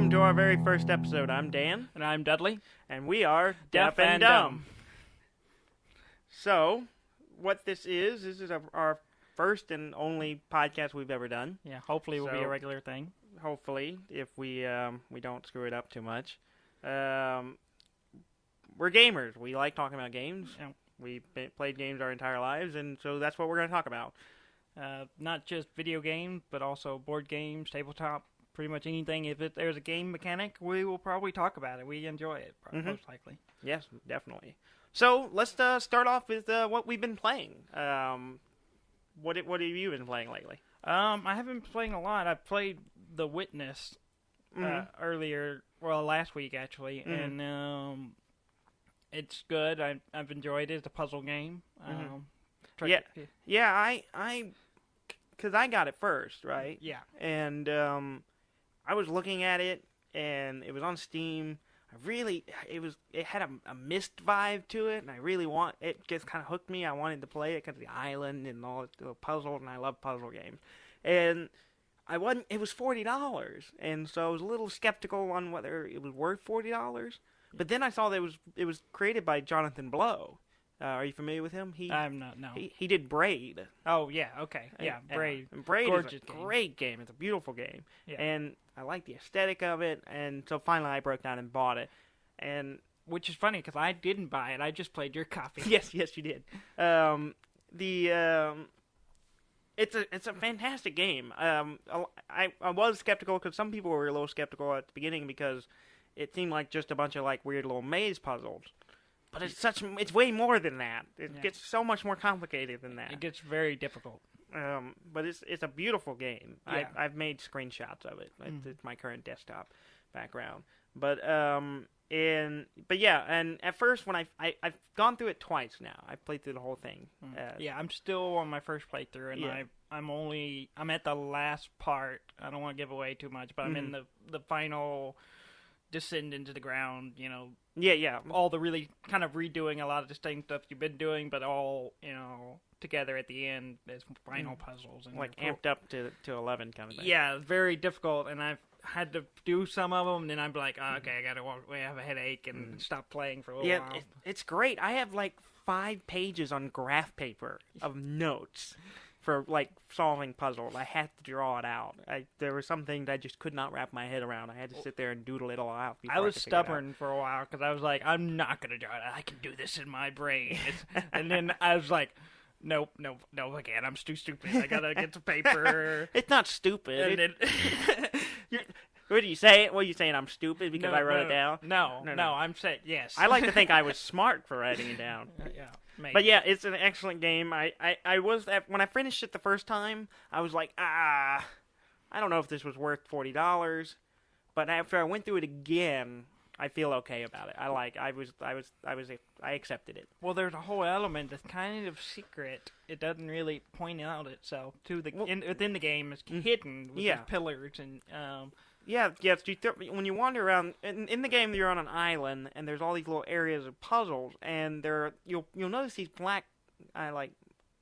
welcome to our very first episode. I'm Dan. And I'm Dudley. And we are Deaf and Dumb. So, what this is our first and only podcast we've ever done. Yeah, hopefully it will be a regular thing. Hopefully, if we don't screw it up too much. We're gamers. We like talking about games. Yeah. We've played games our entire lives, and so that's what we're going to talk about. Not just video games, but also board games, tabletop, pretty much anything. If there's a game mechanic, we will probably talk about it. We enjoy it, most likely. Yes, definitely. So let's start off with what we've been playing. What have you been playing lately? I haven't been playing a lot. I played The Witness last week actually, and it's good. I've enjoyed it. It's a puzzle game. Because I got it first, right? Yeah. And I was looking at it, and it was on Steam. It had a Myst vibe to it, and it just kind of hooked me. I wanted to play it because of the island and all the puzzles, and I love puzzle games. And it was $40, and so I was a little skeptical on whether it was worth $40. But then I saw that it was created by Jonathan Blow. Are you familiar with him? I'm not, no. He did Braid. Oh, yeah, okay. Yeah, Braid. And Braid is a great game. It's a beautiful game. Yeah. And I like the aesthetic of it, and so finally I broke down and bought it. And which is funny, because I didn't buy it. I just played your copy. Yes, you did. It's a fantastic game. I was skeptical, because some people were a little skeptical at the beginning, because it seemed like just a bunch of weird little maze puzzles. But it's way more than that. It gets so much more complicated than that. It gets very difficult. But it's a beautiful game. Yeah. I've made screenshots of it. It's my current desktop background. But and at first when I've gone through it twice now. I've played through the whole thing. I'm still on my first playthrough, and I'm at the last part. I don't want to give away too much, but I'm in the final descend into the ground, all the really kind of redoing a lot of the same stuff you've been doing, but all, together at the end as final puzzles. And amped up to 11 kind of thing. Yeah, very difficult, and I've had to do some of them, and then I'm like, okay, I gotta have a headache and stop playing for a little while. It's great. I have 5 pages on graph paper of notes for solving puzzles. I had to draw it out. There were some things I just could not wrap my head around. I had to sit there and doodle it all out. I was stubborn for a while because I was like, I'm not gonna draw it. I can do this in my brain. And then I was like, nope, again, I'm too stupid. I gotta get some paper. It's not stupid. What are you saying? What are you saying? I'm stupid because I wrote it down? No. I'm saying yes. I like to think I was smart for writing it down. Yeah. Maybe. But yeah, it's an excellent game. I was when I finished it the first time, I was like, I don't know if this was worth $40. But after I went through it again, I feel okay about it. I accepted it. Well, there's a whole element that's kind of secret. It doesn't really point out itself to within the game. It's hidden with these pillars and. When you wander around in the game, you're on an island, and there's all these little areas of puzzles, and you'll notice these black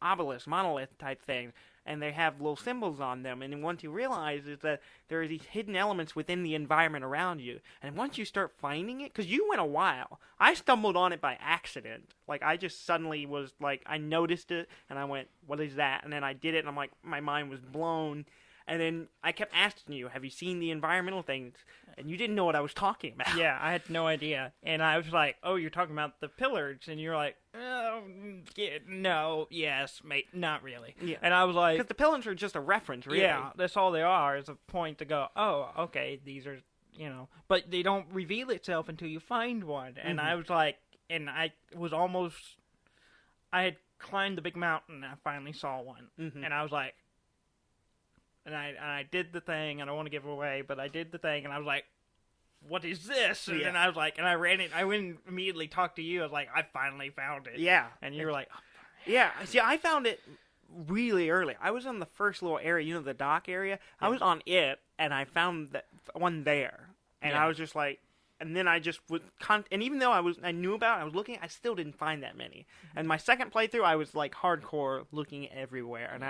obelisk, monolith type things, and they have little symbols on them. And then once you realize is that there are these hidden elements within the environment around you, and once you start finding it, because you went a while, I stumbled on it by accident. I just suddenly was I noticed it, and I went, "What is that?" And then I did it, and I'm like, my mind was blown. And then I kept asking you, have you seen the environmental things? And you didn't know what I was talking about. Yeah, I had no idea. And I was like, oh, you're talking about the pillars. And you're like, oh, no, yes, mate, not really. Yeah. And I was like... Because the pillars are just a reference, really. Yeah, that's all they are, is a point to go, oh, okay, these are, But they don't reveal itself until you find one. And I was like, I had climbed the big mountain, and I finally saw one. And I was like... And I did the thing. I don't want to give it away, but I did the thing, and I was like, "What is this?" And then I was like, and I ran it. I went and immediately talked to you. I was like, "I finally found it." Yeah. And you were like, oh, "Yeah." See, I found it really early. I was on the first little area, the dock area. Yeah. I was on it, and I found that one there, and I was just like. And then I just would, and even though I knew about it, I was looking, I still didn't find that many. And my second playthrough, I was hardcore looking everywhere,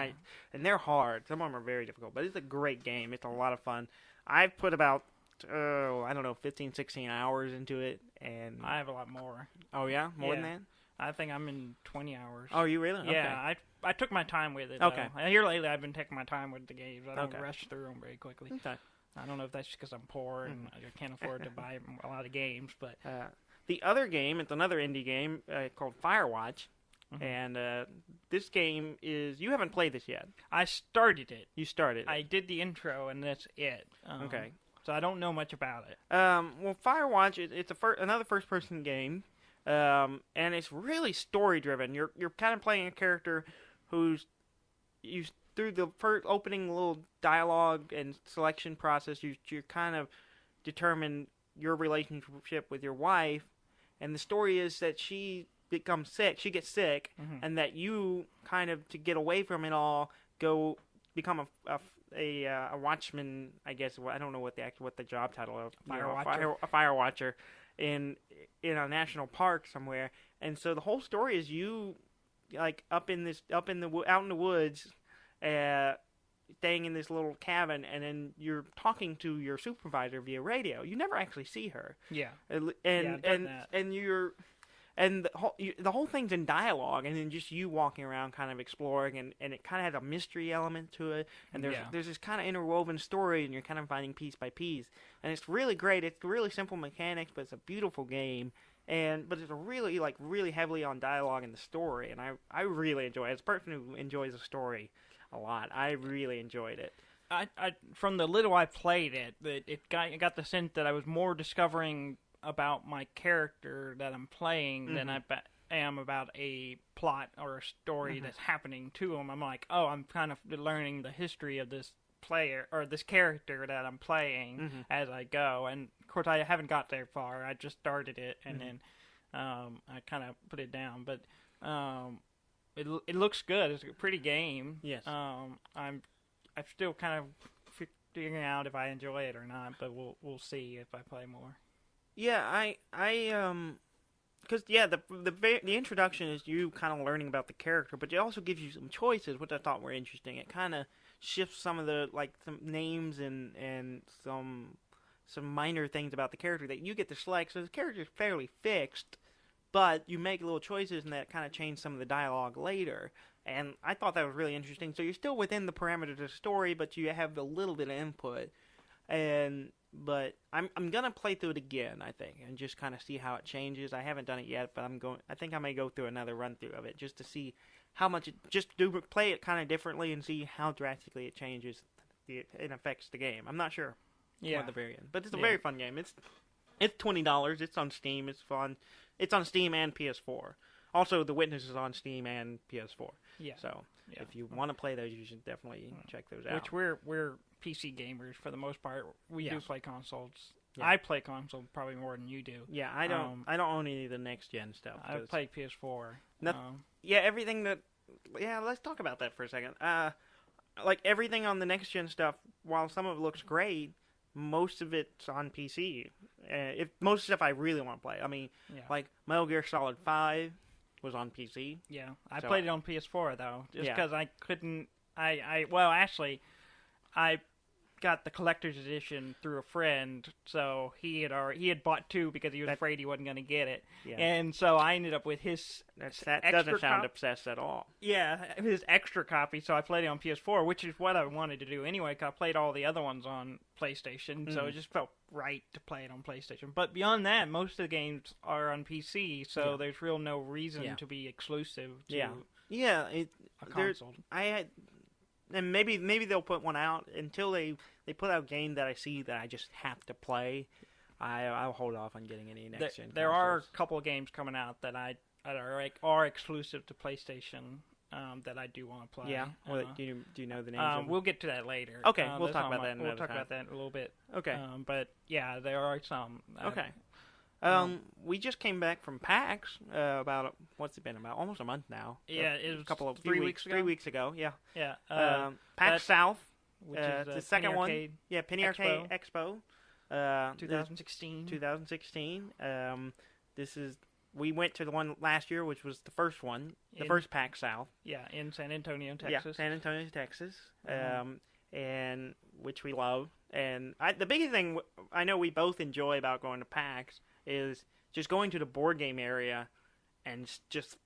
and they're hard. Some of them are very difficult, but it's a great game. It's a lot of fun. I've put about I don't know, 15, 16 hours into it, and I have a lot more. Oh yeah, more than that. I think I'm in 20 hours. Oh, you really? Yeah, okay. I took my time with it. Okay. Though. Here lately, I've been taking my time with the games. I don't okay. rush through them very quickly. Okay. I don't know if that's because I'm poor and I can't afford to buy a lot of games, but the other game, it's another indie game called Firewatch, and this game is you haven't played this yet. I started it. You started it. I did the intro, and that's it. Okay. So I don't know much about it. Well, Firewatch, it's another first-person game, and it's really story-driven. You're kind of playing a character who's through the first opening little dialogue and selection process. You're kind of determine your relationship with your wife, and the story is that she becomes sick. She gets sick, and that you kind of to get away from it all go become a watchman, I guess. I don't know what the job title of a fire watcher in a national park somewhere. And so the whole story is you like out in the woods, staying in this little cabin, and then you're talking to your supervisor via radio. You never actually see her. Yeah. And the whole thing's in dialogue, and then just you walking around kind of exploring, and it kind of has a mystery element to it, and there's this kind of interwoven story, and you're kind of finding piece by piece, and it's really great. It's really simple mechanics, but it's a beautiful game, but it's really heavily on dialogue and the story, and I really enjoy it. As a person who enjoys a story a lot, I really enjoyed it. I from the little I played it got the sense that I was more discovering about my character that I'm playing than I am about a plot or a story that's happening to him. I'm like, I'm kind of learning the history of this player or this character that I'm playing as I go. And of course, I haven't got there far. I just started it, and then I kind of put it down. But it looks good. It's a pretty game. Yes. I'm still kind of figuring out if I enjoy it or not, but we'll see if I play more. Yeah, because the introduction is you kind of learning about the character, but it also gives you some choices, which I thought were interesting. It kind of shifts some of the some names and some minor things about the character that you get to select. So the character is fairly fixed, but you make little choices, and that kind of change some of the dialogue later. And I thought that was really interesting. So you're still within the parameters of the story, but you have a little bit of input. But I'm gonna play through it again, I think, and just kind of see how it changes. I haven't done it yet, but I think I may go through another run through of it just to see how much play it kind of differently and see how drastically it changes. It affects the game. I'm not sure. Yeah. At the very end, but it's a very fun game. It's $20. It's on Steam. It's fun. It's on Steam and PS4. Also, The Witness is on Steam and PS4. Yeah. So if you want to play those, you should definitely check those out. Which we're PC gamers for the most part. We do play consoles. Yeah. I play console probably more than you do. Yeah, I don't own any of the next gen stuff. I play PS4. Everything that. Yeah, let's talk about that for a second. Like everything on the next gen stuff, while some of it looks great, most of it's on PC. Most stuff I really want to play. I mean, like Metal Gear Solid 5 was on PC. Yeah, I played it on PS4 though, just because I couldn't. Actually, I got the collector's edition through a friend, so he had bought two because he was afraid he wasn't going to get it, and so I ended up with his. That doesn't sound obsessed at all. Yeah, his extra copy, so I played it on PS4, which is what I wanted to do anyway. Cause I played all the other ones on PlayStation, so it just felt right to play it on PlayStation. But beyond that, most of the games are on PC, so there's no reason to be exclusive to a console. And maybe they'll put one out until they put out a game that I see that I just have to play. I'll hold off on getting any next gen. There are a couple of games coming out that are exclusive to PlayStation that I do want to play. Yeah. Do you know the names? We'll get to that later. Okay, we'll talk about that. We'll talk about that in a little bit. Okay. But yeah, there are some. Okay. We just came back from PAX about what's it been about almost a month now. Yeah, it was 3 weeks ago. 3 weeks ago, yeah. Yeah. PAX South, which is the second one. Yeah, Penny Expo. Arcade Expo. 2016. 2016. We went to the one last year, which was the first one, the first PAX South. Yeah, in San Antonio, Texas. Yeah, San Antonio, Texas. and which we love. And the biggest thing I know we both enjoy about going to PAX is just going to the board game area and just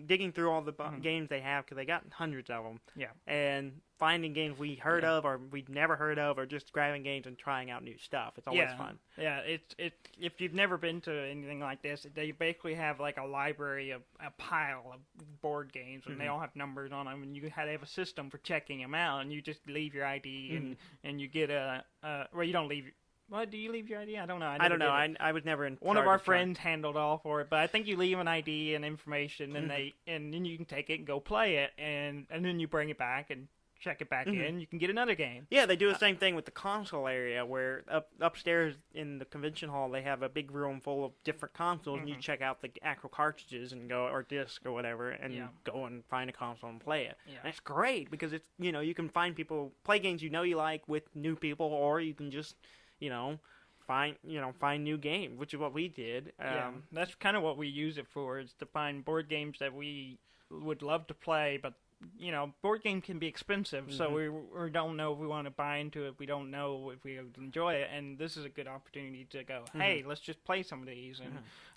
digging through all the games they have, because they got hundreds of them. Yeah. And finding games we heard of or we've never heard of, or just grabbing games and trying out new stuff. It's always fun. Yeah, if you've never been to anything like this, they basically have like a library of a pile of board games, and they all have numbers on them, and you have a system for checking them out, and you just leave your ID, and you get well, you don't leave. Well, do you leave your ID? I don't know. I don't know. I was never in. One of our friends handled all for it, but I think you leave an ID and information, and and then you can take it and go play it, and then you bring it back and check it back in. You can get another game. Yeah, they do the same thing with the console area, where upstairs in the convention hall they have a big room full of different consoles, and you check out the actual cartridges and go, or disc or whatever, and go and find a console and play it. And it's great because it's you can find people play games you like with new people, or you can just find new games, which is what we did. That's kind of what we use it for, is to find board games that we would love to play, but board game can be expensive, so we don't know if we want to buy into it. We don't know if we would enjoy it, and this is a good opportunity to go, hey, let's just play some of these,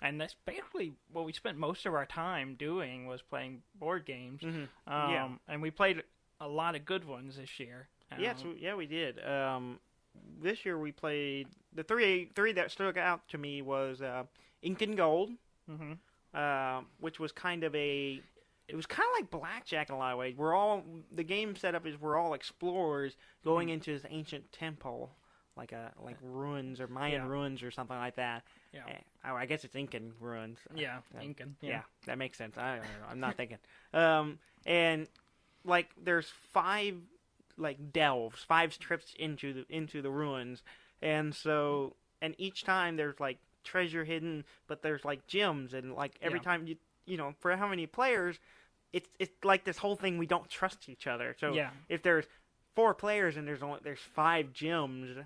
and that's basically what we spent most of our time doing, was playing board games. And we played a lot of good ones this year. We did. This year we played the three that stuck out to me was Ink and Gold, which was kind of like blackjack in a lot of ways. The game setup is we're all explorers going into this ancient temple, like ruins or Mayan ruins or something like that. Yeah, I guess it's Incan ruins. Yeah, Incan. Yeah, that makes sense. I don't know. I'm not thinking. And like there's 5 delves, 5 trips into the ruins, and each time there's like treasure hidden, but there's like gems, and like every time for how many players, it's like this whole thing, we don't trust each other. So if there's 4 players and there's 5 gems,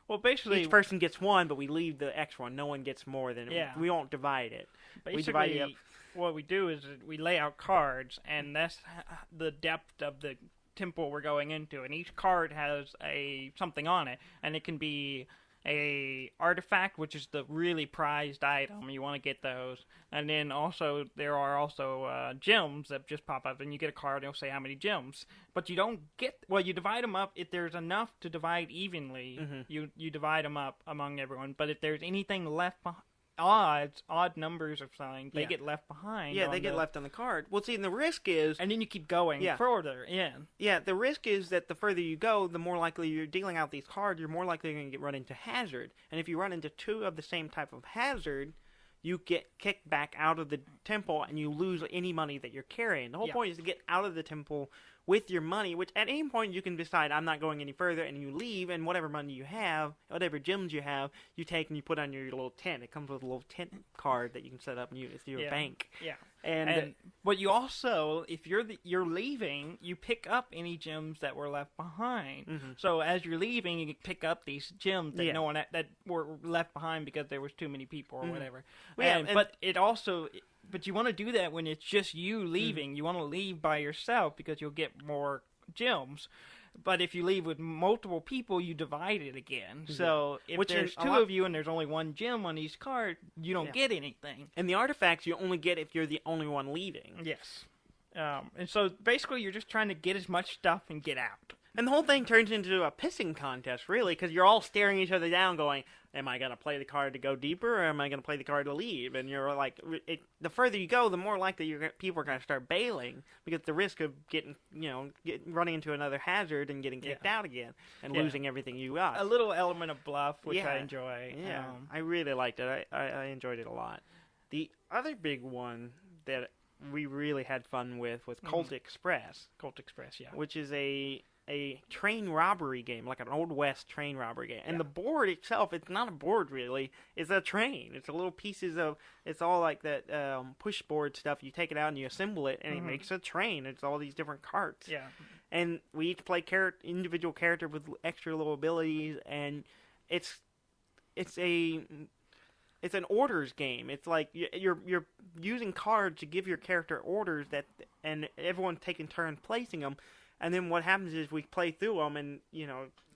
well, basically each person gets 1, but we leave the extra one. No one gets more than we won't divide it. Basically, we divide it up. What we do is we lay out cards, and that's the depth of the temple we're going into, and each card has something on it, and it can be a artifact, which is the really prized item. You want to get those, and then also there are also gems that just pop up, and you get a card and it'll say how many gems, but you don't get, you divide them up. If there's enough to divide evenly, you divide them up among everyone, but if there's anything left behind, odd numbers or something, they get left behind. Yeah, they get left on the card. Well, see, and the risk is... And then you keep going further, Yeah, the risk is that the further you go, the more likely you're dealing out these cards, you're more likely going to run into hazard. And if you run into 2 of the same type of hazard, you get kicked back out of the temple, and you lose any money that you're carrying. The whole point is to get out of the temple with your money, which at any point you can decide, I'm not going any further, and you leave, and whatever money you have, whatever gems you have, you take and you put on your little tent. It comes with a little tent card that you can set up and use through your bank. Yeah. But you also, if you're leaving, you pick up any gems that were left behind. So as you're leaving, you pick up these gems that no one that were left behind because there was too many people or whatever. But you want to do that when it's just you leaving. You want to leave by yourself because you'll get more gems. But if you leave with multiple people, you divide it again. So if there's 2 of you and there's only 1 gem on each card, you don't get anything. And the artifacts you only get if you're the only one leaving. Yes. And so basically you're just trying to get as much stuff and get out. And the whole thing turns into a pissing contest, really, because you're all staring each other down going, am I going to play the card to go deeper, or am I going to play the card to leave? And you're like, the further you go, the more likely people are going to start bailing, because the risk of running into another hazard and getting kicked out again and losing everything you got. A little element of bluff, which I enjoy. Yeah, I really liked it. I enjoyed it a lot. The other big one that we really had fun with was Colt Express. Colt Express, which is a train robbery game, like an Old West train robbery game. And the board itself, it's not a board really, it's a train. It's a little pieces of, it's all like that push board stuff. You take it out and you assemble it, and it makes a train. It's all these different carts. Yeah. And we each play individual character with extra little abilities, and it's an orders game. It's like you're using cards to give your character orders and everyone's taking turns placing them. And then what happens is we play through them, and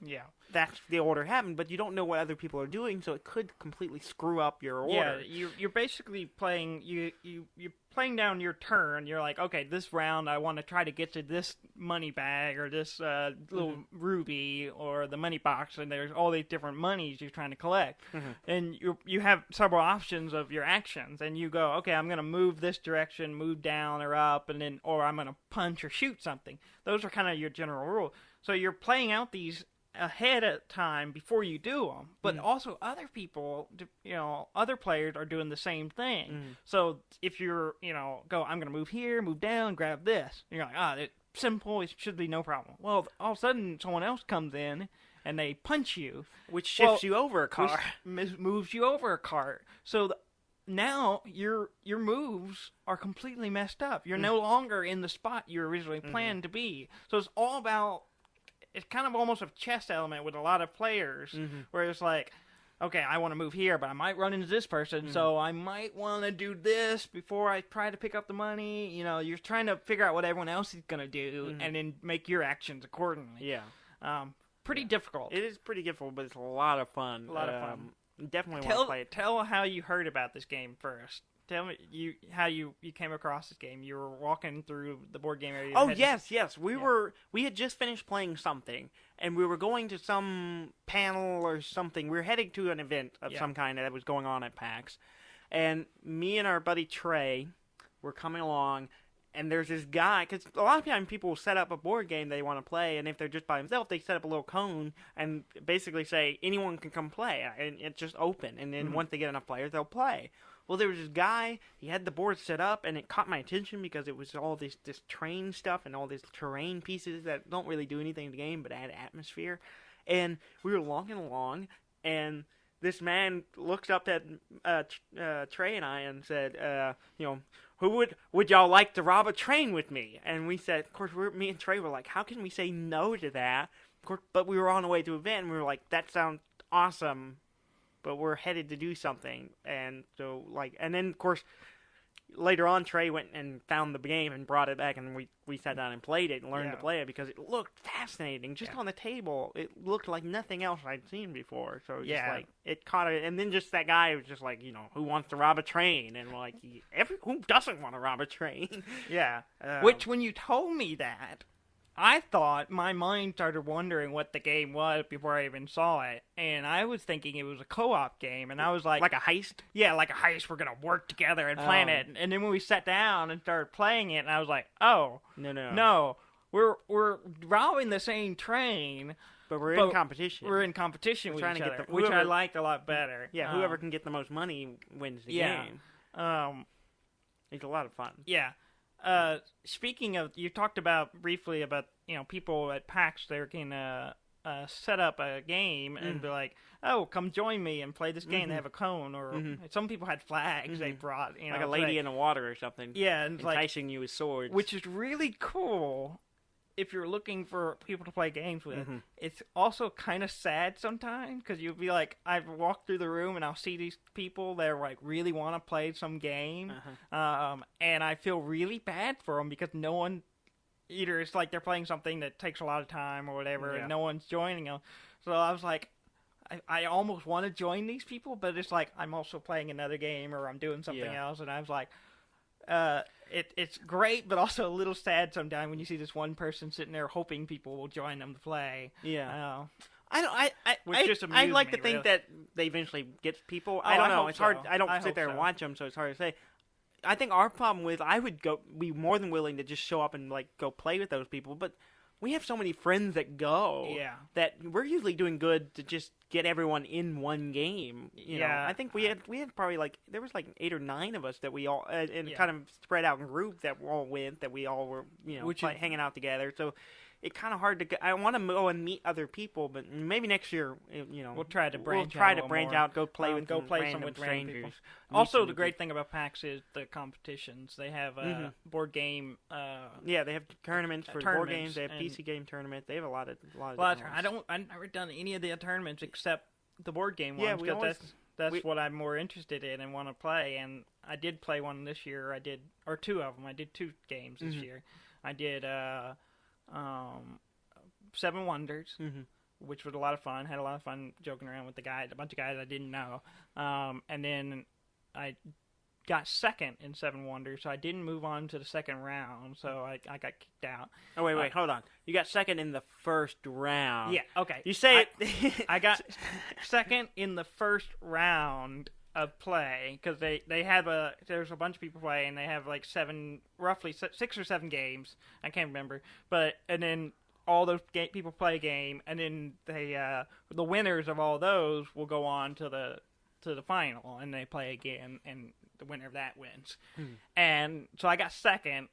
Yeah. that's the order happened, but you don't know what other people are doing, so it could completely screw up your order. Yeah, you're basically playing you're playing down your turn. You're like, okay, this round I want to try to get to this money bag or this little ruby or the money box, and there's all these different monies you're trying to collect, and you have several options of your actions, and you go, okay, I'm gonna move this direction, move down or up, and then or I'm gonna punch or shoot something. Those are kind of your general rule. So you're playing out these ahead of time before you do them, but also other people, other players are doing the same thing. So if you're, I'm going to move here, move down, grab this. And you're like, it's simple, it should be no problem. Well, all of a sudden, someone else comes in and they punch you. Which shifts you over a car. Which moves you over a cart. So now your moves are completely messed up. You're no longer in the spot you originally planned to be. So it's all about, it's kind of almost a chess element with a lot of players, where it's like, okay, I want to move here, but I might run into this person, so I might want to do this before I try to pick up the money. You're trying to figure out what everyone else is going to do, and then make your actions accordingly. Yeah. Pretty difficult. It is pretty difficult, but it's a lot of fun. A lot of fun. Definitely want to play it. Tell how you heard about this game first. Tell me how you came across this game. You were walking through the board game area. Oh, yes. We had just finished playing something, and we were going to some panel or something. We were heading to an event of some kind that was going on at PAX. And me and our buddy Trey were coming along, and there's this guy, because a lot of times people will set up a board game they want to play, and if they're just by themselves, they set up a little cone and basically say, anyone can come play, and it's just open. And then once they get enough players, they'll play. Well, there was this guy, he had the board set up, and it caught my attention because it was all this train stuff and all these terrain pieces that don't really do anything to the game but add atmosphere. And we were walking along, and this man looks up at Trey and I and said, who would y'all like to rob a train with me? And we said, of course, me and Trey were like, how can we say no to that? Of course, but we were on the way to an event, and we were like, that sounds awesome. But we're headed to do something, and so and then of course later on Trey went and found the game and brought it back, and we sat down and played it and learned to play it because it looked fascinating. Just on the table, it looked like nothing else I'd seen before. So it caught it, and then just that guy was just like, who wants to rob a train? And we're like, who doesn't want to rob a train? Which when you told me that, I thought, my mind started wondering what the game was before I even saw it, and I was thinking it was a co-op game, and I was like... Like a heist? Yeah, like a heist, we're gonna work together and plan it, and then when we sat down and started playing it, and I was like, oh, no, we're robbing the same train... But we're in competition. We're in competition with each other, which I liked a lot better. Yeah, whoever can get the most money wins the game. It's a lot of fun. Yeah. Speaking of, you talked briefly about, people at PAX, they can set up a game and be like, oh, come join me and play this game. They have a cone, or some people had flags they brought. Like a lady in the water or something. Yeah. And enticing you with swords. Which is really cool if you're looking for people to play games with. It's also kind of sad sometimes, because you'll be like, I've walked through the room and I'll see these people that like really want to play some game, and I feel really bad for them because no one, either it's like they're playing something that takes a lot of time or whatever, and no one's joining them. So I was like, I almost want to join these people, but it's like I'm also playing another game or I'm doing something else, and I was like, it's great, but also a little sad sometimes when you see this one person sitting there hoping people will join them to play. Yeah. I like to think that they eventually get people. Oh, I don't know. It's hard. I don't sit there and watch them, so it's hard to say. I think our problem with I would be more than willing to just show up and like go play with those people, but we have so many friends that go that we're usually doing good to just get everyone in one game. You know? I think we had probably there was 8 or 9 of us that we all kind of spread out in groups that we all went, that we all were hanging out together. So it's kind of hard to. I want to go and meet other people, but maybe next year, we'll try to branch out, go play with some strangers. Also, the great thing about PAX is the competitions. They have board game. They have tournaments for board games. They have PC game tournaments. They have a lot of. I've never done any of the tournaments except the board game ones. Yeah, that's what I'm more interested in and want to play. And I did play one this year. Or 2 of them. I did 2 games this year. I did Seven Wonders, Mm-hmm. which was a lot of fun. Had a lot of fun joking around with a bunch of guys I didn't know. And then I got second in Seven Wonders, so I didn't move on to the second round, so I got kicked out. Oh, wait, hold on. You got second in the first round. Yeah, okay. You say I got second in the first round of play, because there's a bunch of people playing, and they have like roughly 6 or 7 games. I can't remember. And then all those people play a game, and then the winners of all those will go on to the final, and they play again, and the winner of that wins. And so I got second,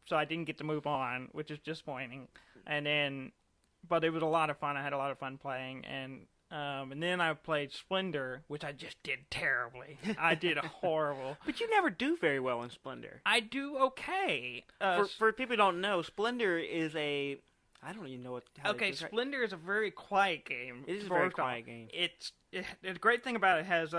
so I didn't get to move on, which is disappointing. But it was a lot of fun. I had a lot of fun playing, and then I played Splendor, which I just did terribly. I did horrible. But you never do very well in Splendor. I do okay. For people who don't know, Splendor is I don't even know what. Splendor is a very quiet game. It is a very quiet game. The great thing about it has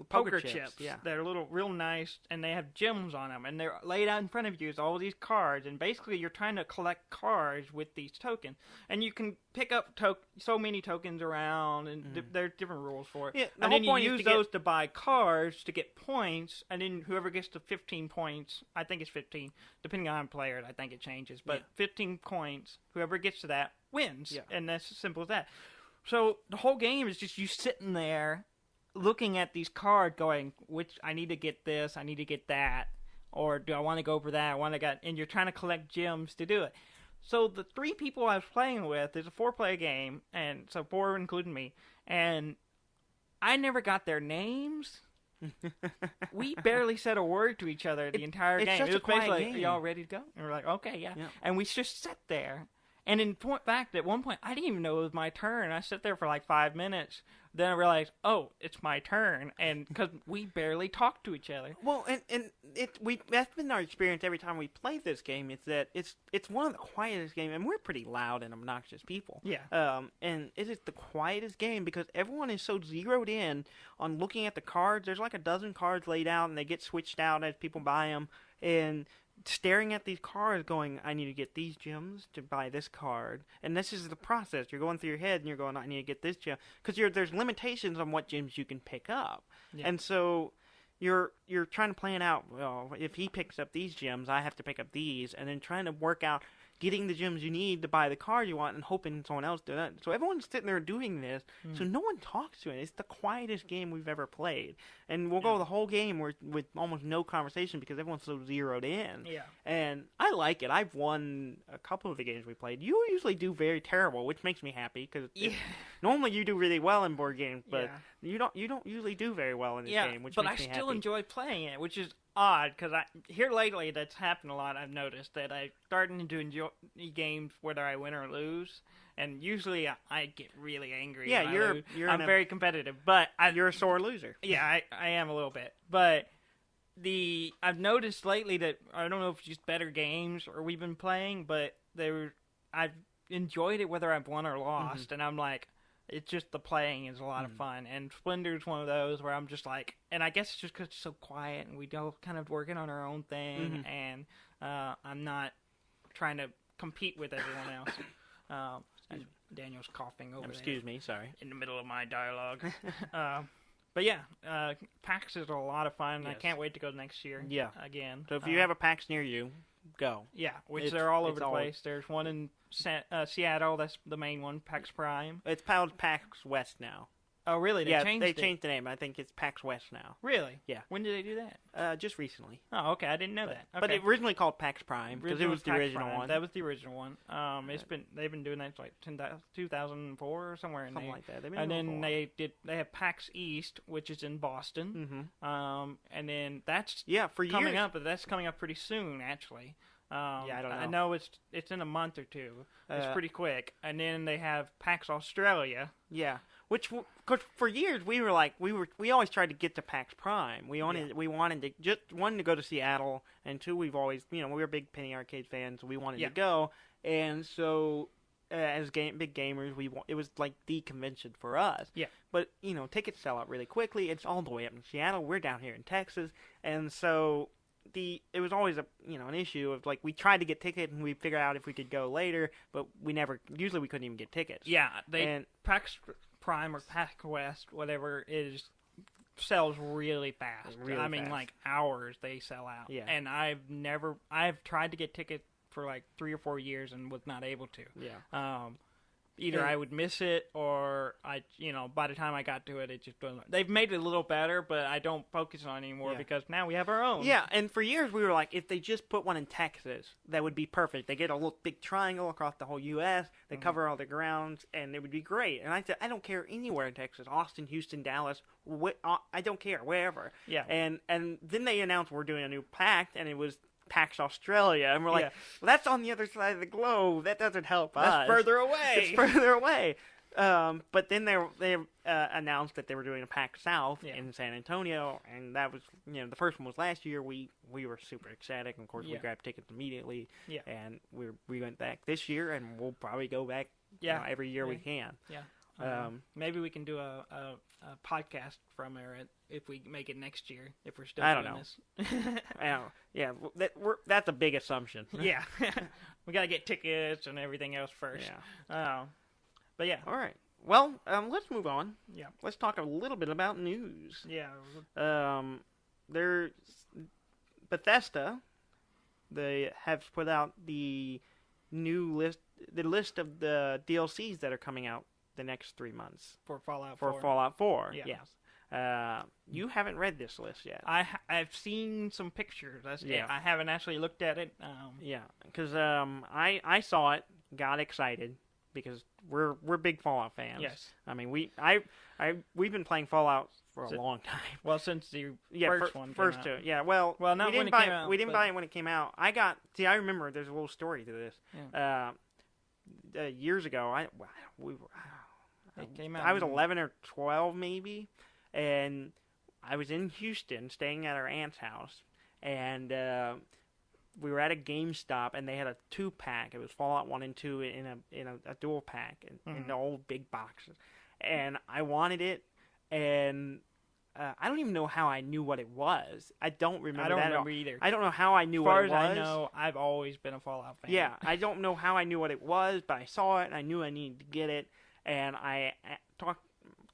poker chips. Yeah, they're real nice, and they have gems on them, and they're laid out in front of you as all these cards, and basically you're trying to collect cards with these tokens, and you can pick up so many tokens around, and there's different rules for it. Yeah, and then you use those to buy cards to get points, and then whoever gets to 15 points, I think it's 15, depending on player, I think it changes, but 15 points, whoever gets to that wins, and that's as simple as that. So the whole game is just you sitting there looking at these cards going, I need to get this, I need to get that, or do I want to go for that, and you're trying to collect gems to do it. So the 3 people I was playing with, is a 4-player game, and so 4 including me, and I never got their names. We barely said a word to each other the entire game. Such it was a quiet basically, game. Are y'all ready to go? And we're like, okay, yeah. And we just sat there. And in point fact, at one point, I didn't even know it was my turn. I sat there for like 5 minutes. Then I realized, oh, it's my turn, and because we barely talked to each other. Well, that's been our experience every time we play this game. Is that it's one of the quietest games, and we're pretty loud and obnoxious people. Yeah. And it is the quietest game because everyone is so zeroed in on looking at the cards. There's like a dozen cards laid out, and they get switched out as people buy them, and staring at these cards going, I need to get these gems to buy this card. And this is the process. You're going through your head and you're going, I need to get this gem. Because there's limitations on what gems you can pick up. Yeah. And so you're trying to plan out, well, if he picks up these gems, I have to pick up these. And then trying to work out getting the gems you need to buy the card you want and hoping someone else does it. So everyone's sitting there doing this, so no one talks to it. It's the quietest game we've ever played. And we'll go the whole game with almost no conversation because everyone's so zeroed in. Yeah. And I like it. I've won a couple of the games we played. You usually do very terrible, which makes me happy because normally you do really well in board games, but you don't usually do very well in this game, which makes me happy. But I still enjoy playing it, which is odd because here lately that's happened a lot. I've noticed that I'm starting to enjoy games whether I win or lose, and usually I get really angry. Yeah, I'm very competitive, but you're a sore loser. Yeah, I am a little bit, but I've noticed lately that I don't know if it's just better games or we've been playing, but I've enjoyed it whether I've won or lost, and I'm like. It's just the playing is a lot of fun, and Splendor's one of those where I'm just like, and I guess it's just because it's so quiet, and we go kind of working on our own thing, and I'm not trying to compete with everyone else. Daniel's coughing over there. Excuse me, sorry. In the middle of my dialogue. But yeah, PAX is a lot of fun, and I can't wait to go next year again. So if you have a PAX near you, go. Yeah, they're all over the place. There's one in Seattle, that's the main one, PAX Prime. It's called PAX West now. Oh, really? They changed the name. I think it's PAX West now. Really? Yeah. When did they do that? Just recently. Oh, okay. I didn't know that. Okay. But it originally called PAX Prime because it was the original one. That was the original one. They've been doing that since like 2004 or somewhere in there. Something like that. And then they have PAX East, which is in Boston. And then that's coming years. up, but that's coming up pretty soon actually. I don't know. I know it's in a month or two. It's pretty quick. And then they have PAX Australia. Yeah, which cause for years we always tried to get to PAX Prime. We wanted to go to Seattle, and two, we've always we were big Penny Arcade fans. So we wanted to go, and so as big gamers, it was like the convention for us. Yeah. But tickets sell out really quickly. It's all the way up in Seattle. We're down here in Texas, and so. it was always an issue of like we tried to get tickets and we figured out if we could go later, but usually we couldn't even get tickets. Yeah, PAX Prime or PAX West, whatever it is, sells really fast. I mean, like hours they sell out. Yeah. And I've tried to get tickets for like 3 or 4 years and was not able to. Yeah. Either I would miss it or by the time I got to it, it just wasn't. They've made it a little better, but I don't focus on it anymore because now we have our own. Yeah, and for years we were like, if they just put one in Texas, that would be perfect. They get a little big triangle across the whole U.S., they cover all the grounds, and it would be great. And I said, I don't care anywhere in Texas, Austin, Houston, Dallas, I don't care, wherever. Yeah. And then they announced we're doing a new PAX, and it was PAX Australia, and we're like, well, that's on the other side of the globe. That doesn't help us. That's further away. It's further away. But then they announced that they were doing a PAX South in San Antonio, and that was, the first one was last year. We were super ecstatic, and of course we grabbed tickets immediately. Yeah. And we went back this year, and we'll probably go back every year we can. Yeah. Maybe we can do a podcast from there if we make it next year, if we're still doing this. Yeah, that's a big assumption. Yeah. We got to get tickets and everything else first. Yeah. But yeah. All right. Well, let's move on. Yeah. Let's talk a little bit about news. Yeah. There's Bethesda. They have put out the list of the DLCs that are coming out the next 3 months for Fallout 4. For Fallout 4, yeah. Yes. You haven't read this list yet. I've seen some pictures. I haven't actually looked at it. Yeah, because I saw it, got excited because we're big Fallout fans. Yes. I mean we've been playing Fallout for a long time. Well, since the first two. Yeah. Well, not when it came out. We didn't buy it when it came out. I remember there's a little story to this. Yeah. Years ago, it came out. I was 11 or 12 maybe, and I was in Houston staying at our aunt's house, and we were at a GameStop, and they had a 2-pack. It was Fallout 1 and 2 in a dual pack in the old big boxes, and I wanted it, and I don't even know how I knew what it was. I don't remember. I don't remember either. I don't know how I knew what it was. As far as I know, I've always been a Fallout fan. Yeah, I don't know how I knew what it was, but I saw it, and I knew I needed to get it, and I talked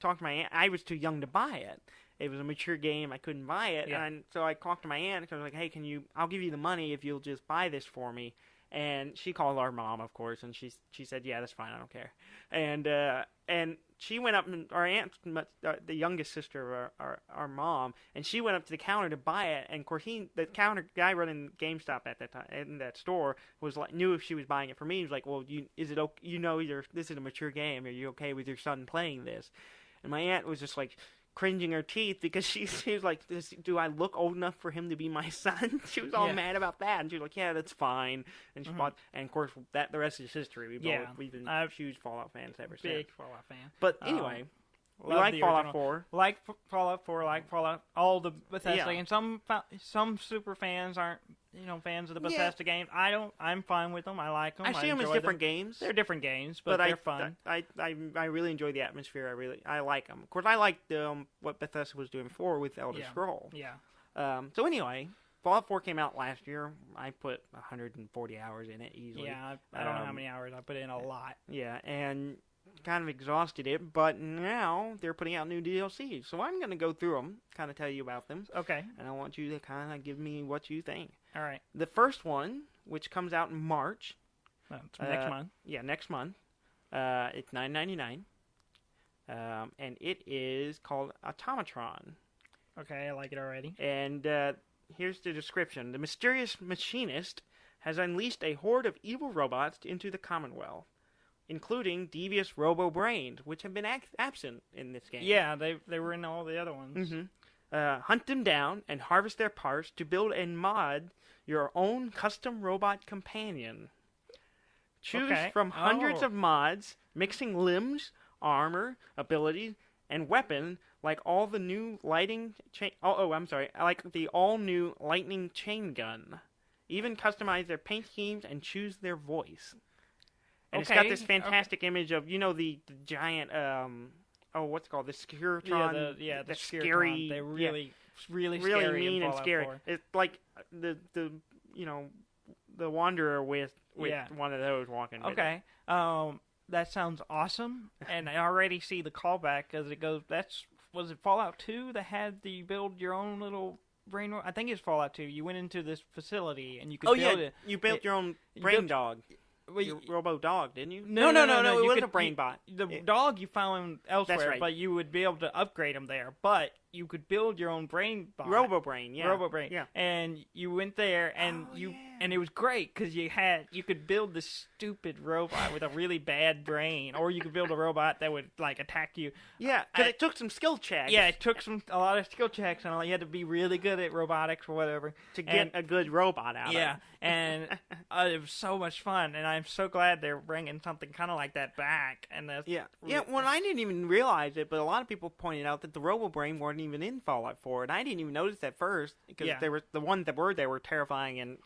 to my aunt. I was too young to buy it. It was a mature game. I couldn't buy it, and so I talked to my aunt, because I was like, hey, I'll give you the money if you'll just buy this for me. And she called our mom, of course, and she said, yeah, that's fine, I don't care. And she went up, and our aunt, the youngest sister of our mom, and she went up to the counter to buy it. And of course, the counter guy running GameStop at that time in that store was like, knew if she was buying it for me. He was like, well, this is a mature game. Are you okay with your son playing this? And my aunt was just like cringing her teeth because she was like, do I look old enough for him to be my son? She was all mad about that, and she was like, yeah, that's fine. And she bought, and of course the rest is history. We've been huge Fallout fans ever since. Big Fallout fan. But anyway, we like Fallout 4. Like Fallout 4, like Fallout, all the Bethesda games. Some super fans aren't, fans of the Bethesda games. I'm fine with them. I like them. I see them as different games. They're different games, but they're fun. I really enjoy the atmosphere. I like them. Of course, I liked what Bethesda was doing before with Elder Scroll. Yeah. So anyway, Fallout 4 came out last year. I put 140 hours in it easily. Yeah, I don't know how many hours I put in. A lot. Yeah, and kind of exhausted it, but now they're putting out new DLCs. So I'm going to go through them, kind of tell you about them. Okay. And I want you to kind of give me what you think. All right. The first one, which comes out in March. It's next month. Yeah, next month. It's $9.99. And it is called Automatron. Okay, I like it already. And here's the description. The mysterious machinist has unleashed a horde of evil robots into the Commonwealth, including devious robo-brains, which have been absent in this game. Yeah, they were in all the other ones. Mm-hmm. Hunt them down and harvest their parts to build and mod your own custom robot companion. Choose from hundreds of mods, mixing limbs, armor, abilities, and weapon, like all the new like the all-new lightning chain gun. Even customize their paint schemes and choose their voice. And it's got this fantastic image of, the giant what's it called, the Securitron. The scary. They're really really scary mean and scary. 4. It's like the the Wanderer with one of those walking. Okay. That sounds awesome, and I already see the callback as it goes. Was it Fallout 2 that had the build your own little brain? I think it's Fallout 2. You went into this facility and you could build it. You built your own brain dog. Your robo dog, didn't you? No. It wasn't a brain bot. The dog you found elsewhere, That's right. but you would be able to upgrade them there. But you could build your own brain bot. Robo brain, yeah. Robo brain, yeah. And you went there, and and it was great because you could build this stupid robot with a really bad brain, or you could build a robot that would like attack you. Yeah, because it took some skill checks. Yeah, it took a lot of skill checks, and you had to be really good at robotics or whatever to get a good robot out of it. Yeah, and it was so much fun, and I'm so glad they're bringing something kind of like that back. And that's well, I didn't even realize it, but a lot of people pointed out that the robo brain weren't even in Fallout 4, and I didn't even notice at first because they were the ones that were there were terrifying and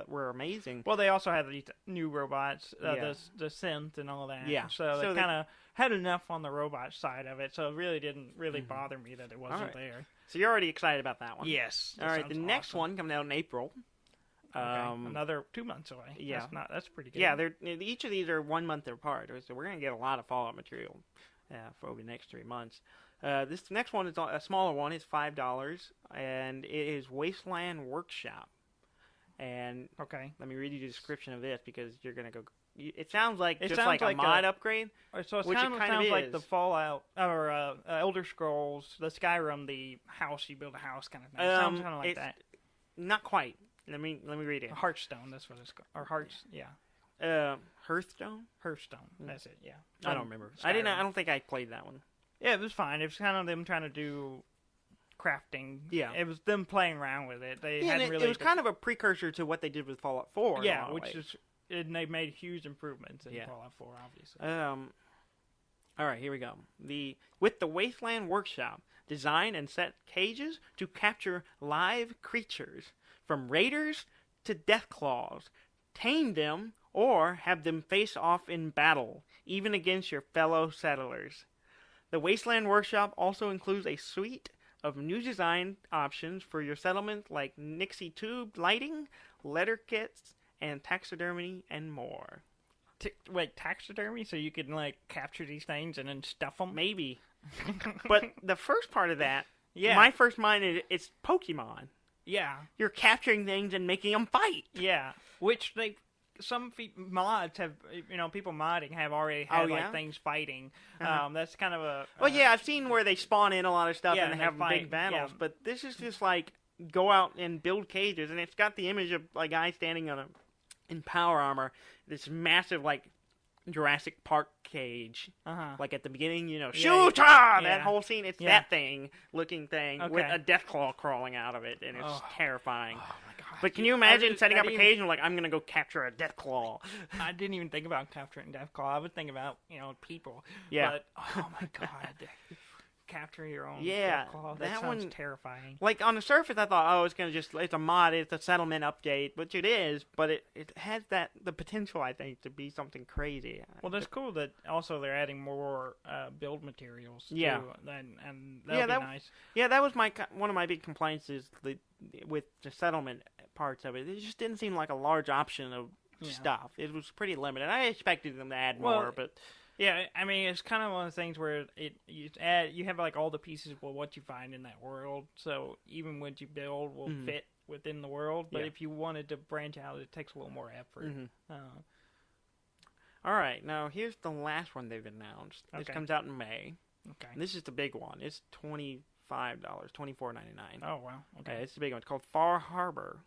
were amazing. Well, they also had these new robots, the synth and all that. Yeah, so they kind of had enough on the robot side of it, so it really didn't bother me that it wasn't there. So you're already excited about that one? Yes. All right, the next one coming out in April. Okay. Another 2 months away. Yeah, that's pretty good. Yeah, each of these are 1 month apart, so we're gonna get a lot of Fallout material for over the next 3 months. This next one is a smaller one. It's $5, and it is Wasteland Workshop. And let me read you the description of this because you're gonna go. It sounds like a mod upgrade. So it kind of sounds like the Fallout or Elder Scrolls, the Skyrim, the house you build a house kind of thing. It sounds kind of like that. Not quite. Let me read it. Hearthstone. That's what it's called. Or Hearthstone. Hearthstone. That's it. Yeah. I don't remember. Skyrim. I don't think I played that one. Yeah, it was fine. It was kind of them trying to do crafting. Yeah. It was them playing around with it. It was kind of a precursor to what they did with Fallout 4. Yeah, and they made huge improvements in Fallout 4, obviously. All right, here we go. With the Wasteland Workshop, design and set cages to capture live creatures, from raiders to deathclaws. Tame them or have them face off in battle, even against your fellow settlers. The Wasteland Workshop also includes a suite of new design options for your settlement, like Nixie tube lighting, letter kits, and taxidermy, and more. Wait, taxidermy? So you can capture these things and then stuff them? Maybe. But the first part of that, my first mind is it's Pokemon. Yeah. You're capturing things and making them fight. Yeah. Which some mods have, people modding have already had things fighting. That's kind of a... Well, I've seen where they spawn in a lot of stuff and they have big battles, but this is just go out and build cages, and it's got the image of a guy standing in power armor, this massive, Jurassic Park cage. At the beginning, shoot! That whole scene, it's that looking thing with a Deathclaw crawling out of it, and it's terrifying. Oh my god. But can you imagine setting up a cage and I'm going to go capture a Deathclaw? I didn't even think about capturing Deathclaw. I was thinking about, people. Yeah. But, oh my god. Capture your own Deathclaw. That sounds terrifying. On the surface, I thought, it's a mod, it's a settlement update, which it is, but it has the potential, I think, to be something crazy. Well, that's cool that also they're adding more build materials, too, and that'll be nice. Yeah, that was one of my big complaints is with the settlement parts of it. It just didn't seem like a large option of stuff. It was pretty limited. I expected them to add more, but... Yeah, I mean, it's kind of one of the things where you have all the pieces of what you find in that world, so even what you build will fit within the world, but if you wanted to branch out, it takes a little more effort. All right, now here's the last one they've announced. This comes out in May. Okay. And this is the big one. It's $25, $24.99. Oh, wow. Okay. It's the big one. It's called Far Harbor.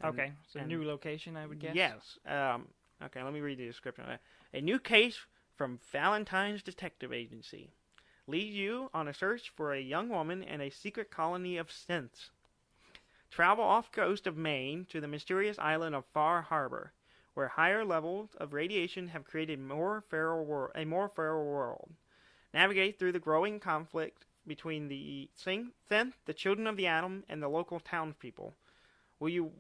Okay, it's a new location, I would guess? Yes. Okay, let me read the description. A new case from Valentine's Detective Agency lead you on a search for a young woman and a secret colony of synths. Travel off coast of Maine to the mysterious island of Far Harbor, where higher levels of radiation have created a more feral world. Navigate through the growing conflict between the synth, the children of the atom, and the local townspeople. Will you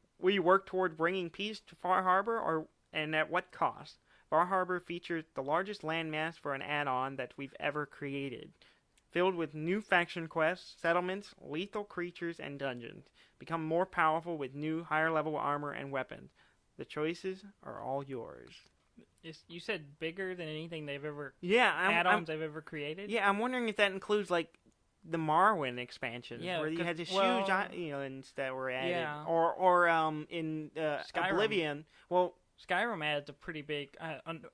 work toward bringing peace to Far Harbor, and at what cost? Bar Harbor features the largest landmass for an add-on that we've ever created, filled with new faction quests, settlements, lethal creatures, and dungeons. Become more powerful with new, higher-level armor and weapons. The choices are all yours. You said bigger than anything they've ever... Yeah, add-ons they've ever created? Yeah, I'm wondering if that includes, like, the Morrowind expansions, where you had these huge islands that were added. Yeah. Or in Oblivion. Well, Skyrim adds a pretty big...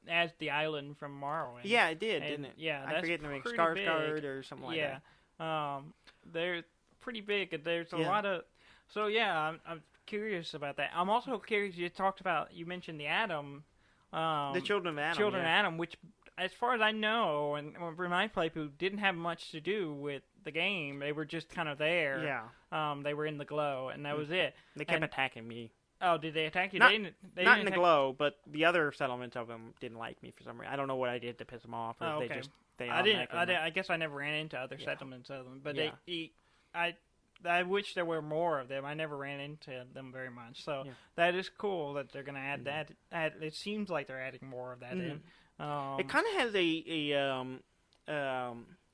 adds the island from Morrowind. Yeah, it did, didn't it? Yeah, I forget the name. Skarsgård or something like that. Yeah. They're pretty big. There's a lot of... So, yeah, I'm curious about that. I'm also curious, you mentioned the Atom... the Children of Atom. Children of Atom, which, as far as I know, and for my playthrough, didn't have much to do with the game. They were just kind of there. Yeah. They were in the glow, and that was it. They kept attacking me. Oh, did they attack you? Not, they not in the glow, but the other settlements of them didn't like me for some reason. I don't know what I did to piss them off. Or okay. They just I guess I never ran into other settlements of them, but I wish there were more of them. I never ran into them very much, so that is cool that they're going to add that. It seems like they're adding more of that in. It kind of has a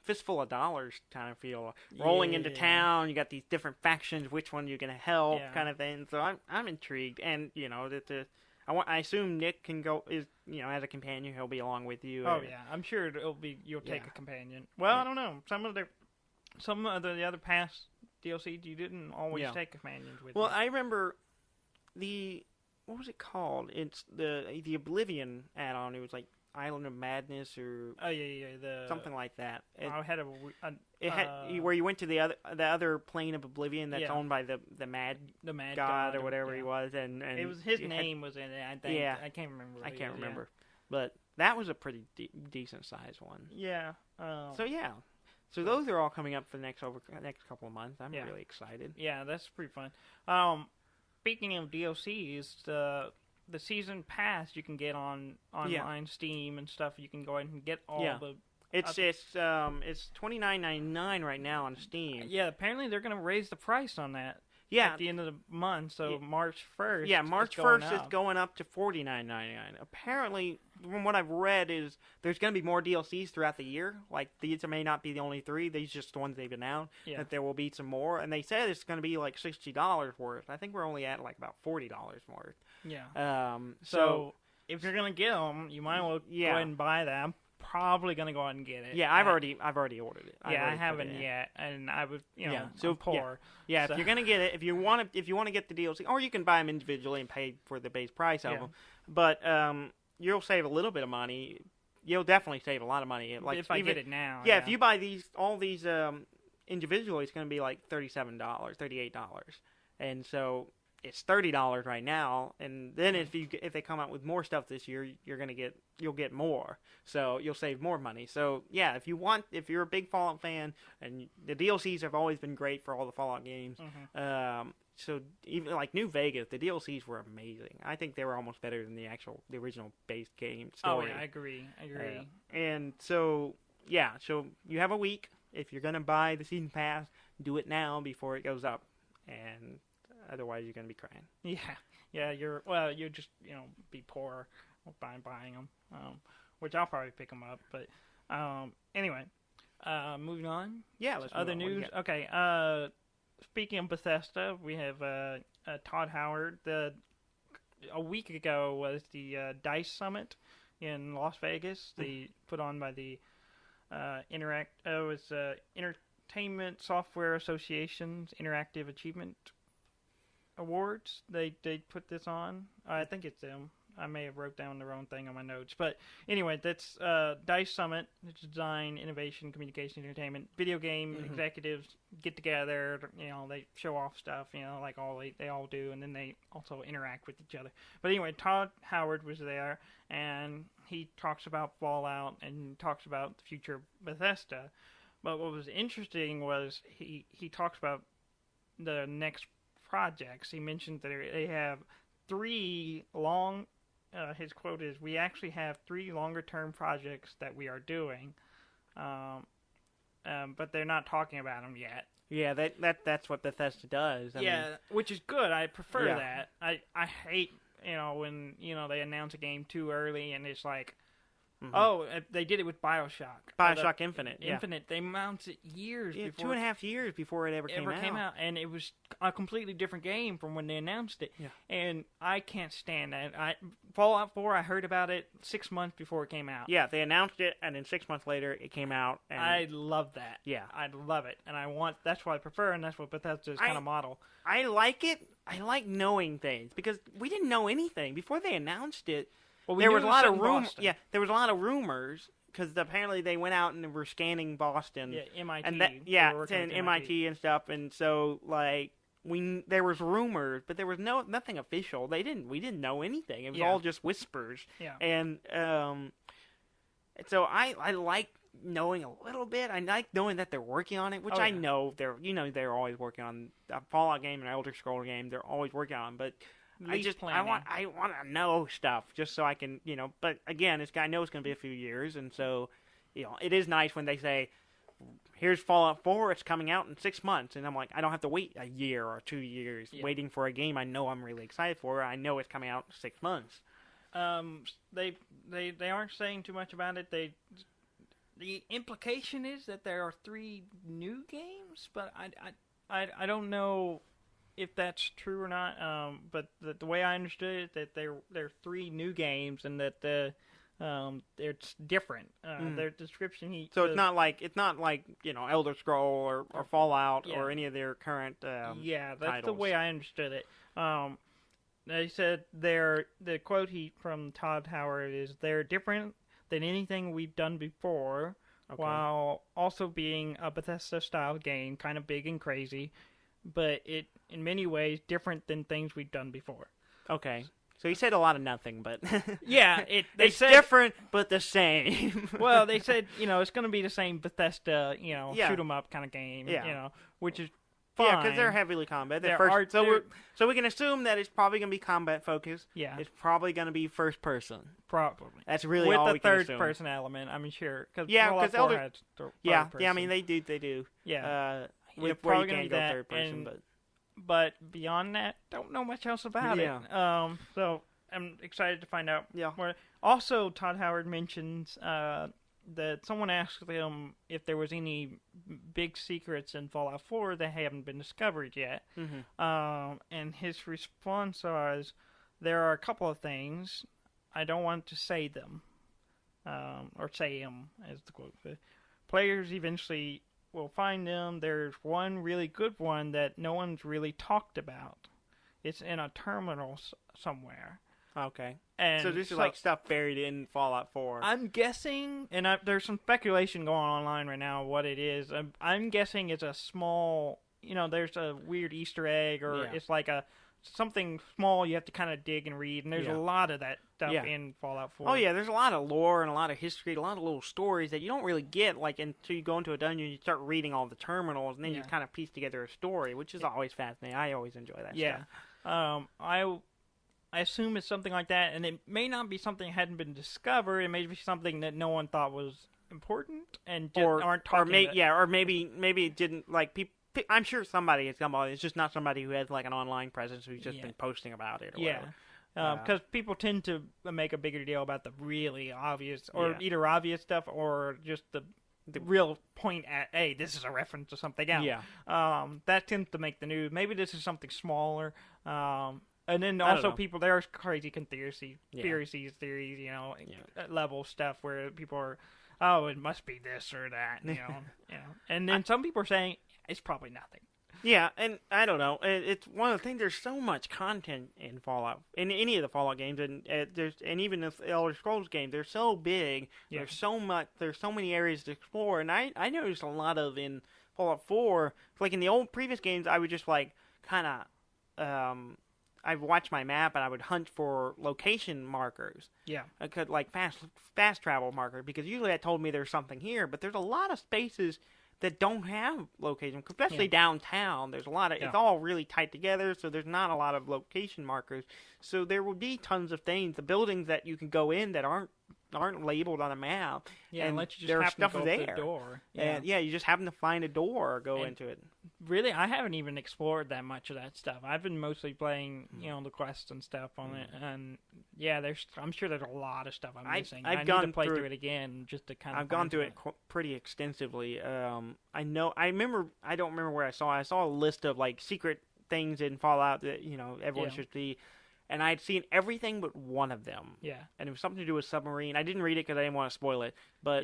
fistful of dollars kind of feel. Rolling into town, you got these different factions. Which one you're going to help, kind of thing. So I'm intrigued, and I assume Nick can go as a companion. He'll be along with you. Oh yeah, I'm sure you'll take a companion. Well, I don't know. Some of the other past DLC, you didn't always take companions with you. Well, I remember what was it called? It's the Oblivion add-on. It was like Island of Madness or something like that. Where you went to the other plane of Oblivion that's owned by the Mad God or whatever he was, and it was his name was in it. I think. Yeah, I can't remember. I can't remember, but that was a pretty decent sized one. Yeah. So those are all coming up for the next couple of months. I'm really excited. Yeah, that's pretty fun. Speaking of DLCs, the season pass you can get on online Steam and stuff. You can go ahead and get all the. It's $29.99 right now on Steam. Yeah, apparently they're going to raise the price on that. Yeah, at the end of the month, so March 1st. Yeah, March 1st is going up to $49.99. Apparently, from what I've read, is there's going to be more DLCs throughout the year. Like, these may not be the only 3. These are just the ones they've announced. Yeah. That there will be some more. And they said it's going to be like $60 worth. I think we're only at like about $40 worth. Yeah. So if you're going to get them, you might as well go ahead and buy them. Probably gonna go out and get it. Yeah, I've already ordered it. I haven't yet, and I would, so poor. Yeah, so. If you're gonna get it, if you want to get the DLC, or you can buy them individually and pay for the base price of them. But you'll save a little bit of money. You'll definitely save a lot of money. Like if I get it now. Yeah, if you buy all these individually, it's gonna be like $37, $38, and so. It's $30 right now, and then if they come out with more stuff this year, you'll get more, so you'll save more money. So yeah, if you're a big Fallout fan, and the DLCs have always been great for all the Fallout games. So even like New Vegas, the DLCs were amazing. I think they were almost better than the original base game story. Oh yeah, I agree. And so so you have a week. If you're gonna buy the season pass, do it now before it goes up, and otherwise, you're going to be crying. Yeah. You're just be poor by buying them, which I'll probably pick them up. But anyway, moving on. Yeah, let's other news. Okay. Speaking of Bethesda, we have Todd Howard. A week ago was the DICE Summit in Las Vegas. They put on by the Entertainment Software Association's Interactive Achievement Awards. They put this on. I think it's them. I may have wrote down the wrong thing on my notes, but anyway, that's DICE Summit. It's design, innovation, communication, entertainment, video game executives get together. They show off stuff. Like they all do, and then they also interact with each other. But anyway, Todd Howard was there, and he talks about Fallout and talks about the future of Bethesda. But what was interesting was he talks about the next projects. He mentioned that they have 3 long. His quote is, "We actually have 3 longer-term projects that we are doing, but they're not talking about them yet." Yeah, that's what Bethesda does. Which is good. I prefer that. I hate when they announce a game too early, and it's like, oh, they did it with BioShock. BioShock Infinite. Yeah. Infinite. They announced it years before. 2.5 years before it ever came out. And it was a completely different game from when they announced it. Yeah. And I can't stand that. Fallout 4, I heard about it 6 months before it came out. Yeah, they announced it, and then 6 months later, it came out. And I love that. Yeah. I love it. And that's what I prefer, and that's what Bethesda's kind of model. I like it. I like knowing things, because we didn't know anything. Before they announced it, well, there was a lot of rumors. Yeah, there was a lot of rumors, because apparently they went out and were scanning Boston. Yeah, MIT. And MIT and stuff, and so, like, there was rumors, but there was nothing official. We didn't know anything. It was all just whispers. Yeah. And so I like knowing a little bit. I like knowing that they're working on it, which I know they're always working on a Fallout game and an Elder Scrolls game. They're always working on, but I want to know stuff just so I can, But again, I know it's going to be a few years, and so it is nice when they say, here's Fallout 4, it's coming out in 6 months. And I'm like, I don't have to wait a year or 2 years waiting for a game I know I'm really excited for. I know it's coming out in 6 months. They aren't saying too much about it. The implication is that there are 3 new games, but I don't know if that's true or not. But the way I understood it, that there are 3 new games, and that it's different. Their description. So it's not like Elder Scroll or Fallout or any of their current that's titles. the way I understood it. They said the quote from Todd Howard is, "They're different than anything we've done before, while also being a Bethesda-style game, kind of big and crazy, but it in many ways different than things we've done before." Okay. So he said a lot of nothing, but yeah, it's different but the same. Well, they said it's going to be the same Bethesda, shoot 'em up kind of game, which is fine. Yeah, because they're heavily combat. So we can assume that it's probably going to be combat focused. Yeah, it's probably going to be first person. Probably. That's really all we can assume. With the third person element, I'm sure. Because Elder. Yeah, I mean they do. Yeah, where you can't go third person, But beyond that, don't know much else about it. So I'm excited to find out more. Also, Todd Howard mentions that someone asked him if there was any big secrets in Fallout 4 that haven't been discovered yet. Mm-hmm. And his response was, there are a couple of things. I don't want to say them. Or say them, as the quote said. Players eventually will find them. There's one really good one that no one's really talked about. It's in a terminal somewhere. Okay. And so this is like stuff buried in Fallout 4. I'm guessing, and there's some speculation going on online right now what it is. I'm guessing it's a small, there's a weird Easter egg, or it's like something small you have to kind of dig and read, and there's a lot of that stuff in Fallout 4. Oh yeah, there's a lot of lore and a lot of history, a lot of little stories that you don't really get until you go into a dungeon, you start reading all the terminals, and then you kind of piece together a story, which is always fascinating. I always enjoy that stuff. I assume it's something like that, and it may not be something that hadn't been discovered. It may be something that no one thought was important and just aren't talking about. Or maybe it didn't, people. I'm sure somebody has come on. It's just not somebody who has an online presence who's just been posting about it or whatever. Because people tend to make a bigger deal about the really obvious, or either obvious stuff, or just the real point at, hey, this is a reference to something else. Yeah. That tends to make the news. Maybe this is something smaller. And then also there's crazy conspiracy theories, level stuff where people are, oh, it must be this or that, And then some people are saying it's probably nothing. Yeah, and I don't know. It's one of the things. There's so much content in Fallout, in any of the Fallout games, and even the Elder Scrolls games. They're so big. Yeah. There's so much. There's so many areas to explore, and I noticed a lot of in Fallout 4. Like in the old previous games, I would just I'd watch my map and I would hunt for location markers. Yeah. I could fast travel marker, because usually that told me there's something here, but there's a lot of spaces that don't have location, especially downtown. There's a lot of it's all really tight together, so there's not a lot of location markers. So there will be tons of things, the buildings that you can go in that aren't labeled on a map. Yeah, and let you just happen to go to the door. Yeah. And you just happen to find a door or go into it. really, I haven't even explored that much of that stuff. I've been mostly playing, the quests and stuff on it, and yeah, I'm sure there's a lot of stuff I'm missing. I need to play through it again just to kind of. I've gone through it pretty extensively. I don't remember where I saw a list of like secret things in Fallout that everyone should see. And I had seen everything but one of them. Yeah. And it was something to do with submarine. I didn't read it because I didn't want to spoil it. But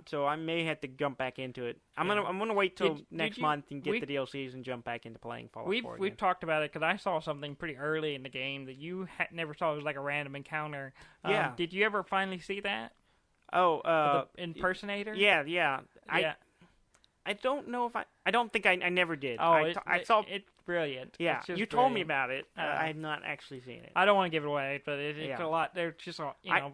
so I may have to jump back into it. I'm gonna wait till next month and get the DLCs and jump back into playing Fallout 4 again. We've talked about it because I saw something pretty early in the game that you never saw. It was like a random encounter. Yeah. Did you ever finally see that? Oh, the impersonator? Yeah. I don't know if I don't think I never did. Oh, I saw it's brilliant. Yeah, you told me about it. I have not actually seen it. I don't want to give it away, but it's a lot. There's just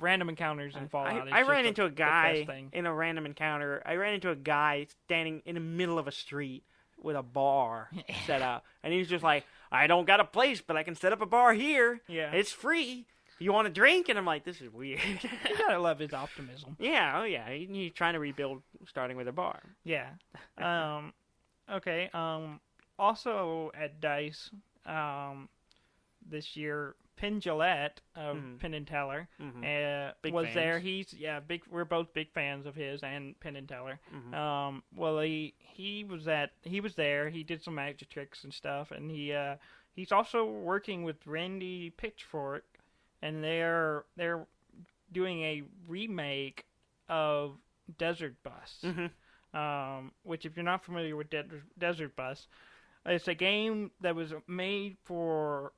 random encounters in Fallout. I ran into a guy in a random encounter. I ran into a guy standing in the middle of a street with a bar set up, and he was just like, "I don't got a place, but I can set up a bar here. Yeah, it's free. You want a drink?" And I'm like, "This is weird." You gotta love his optimism. Yeah, oh yeah. He's trying to rebuild, starting with a bar. Yeah. Okay. Also at DICE, this year, Penn Jillette of Penn and Teller was fans. There. He's big. We're both big fans of his and Penn and Teller. Well, he was there. He did some magic tricks and stuff, and he's also working with Randy Pitchfork, and they're doing a remake of Desert Bus. Which, if you're not familiar with Desert Bus, it's a game that was made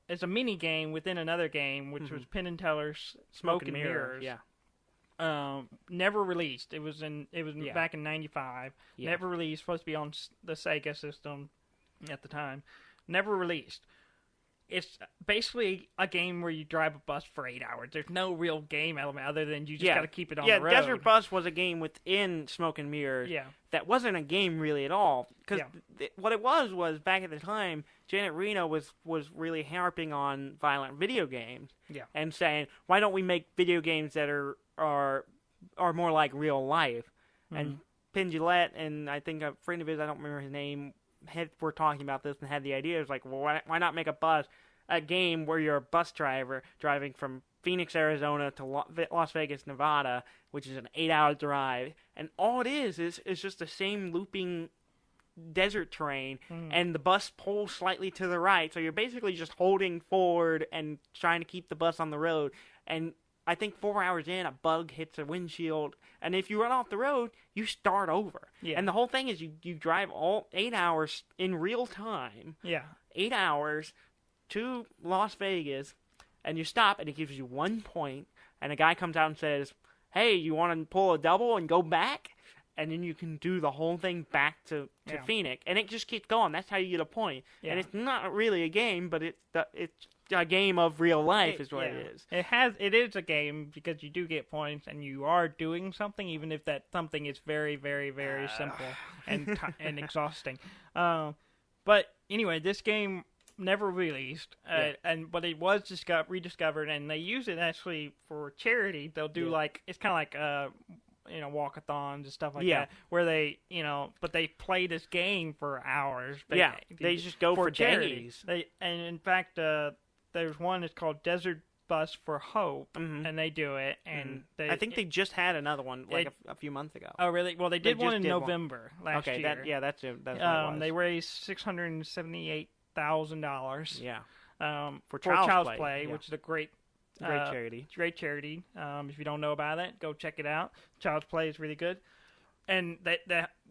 it's a mini game within another game, which was Penn and Teller's Smoke and Mirrors. Yeah. Never released. It was back in '95. Yeah. Never released. Supposed to be on the Sega system at the time. Never released. It's basically a game where you drive a bus for 8 hours. There's no real game element other than you just got to keep it on the road. Yeah, Desert Bus was a game within Smoke and Mirrors. Yeah. That wasn't a game really at all. Because what it was back at the time, Janet Reno was really harping on violent video games. Yeah. And saying, why don't we make video games that are more like real life? And Penn Jillette and I think a friend of his, I don't remember his name, were talking about this and had the idea. It was like, well, why not make a game where you're a bus driver driving from Phoenix, Arizona to Las Vegas, Nevada, which is an 8-hour drive, and all it is just the same looping desert terrain, and the bus pulls slightly to the right, so you're basically just holding forward and trying to keep the bus on the road. And I think 4 hours in, a bug hits a windshield, and if you run off the road, you start over. Yeah. And the whole thing is you drive all 8 hours in real time. Yeah. 8 hours to Las Vegas, and you stop, and it gives you 1 point, and a guy comes out and says, hey, you want to pull a double and go back? And then you can do the whole thing back to Phoenix, and it just keeps going. That's how you get a point. Yeah. And it's not really a game, but it's a game of real life is what it is. It is a game because you do get points and you are doing something, even if that something is very, very, very simple and exhausting. But anyway, this game never released, but it was rediscovered, and they use it actually for charity. They'll do it's kind of like walkathons and stuff like that, where they, but they play this game for hours. They just go for charity. days. And in fact, there's one that's called Desert Bus for Hope, and they do it. And I think they just had another one a few months ago. Oh, really? Well, they did one in November last year. Okay, that's what it was. They raised $678,000. Yeah. For Child's Play, which is a great charity. Great charity. If you don't know about it, go check it out. Child's Play is really good. And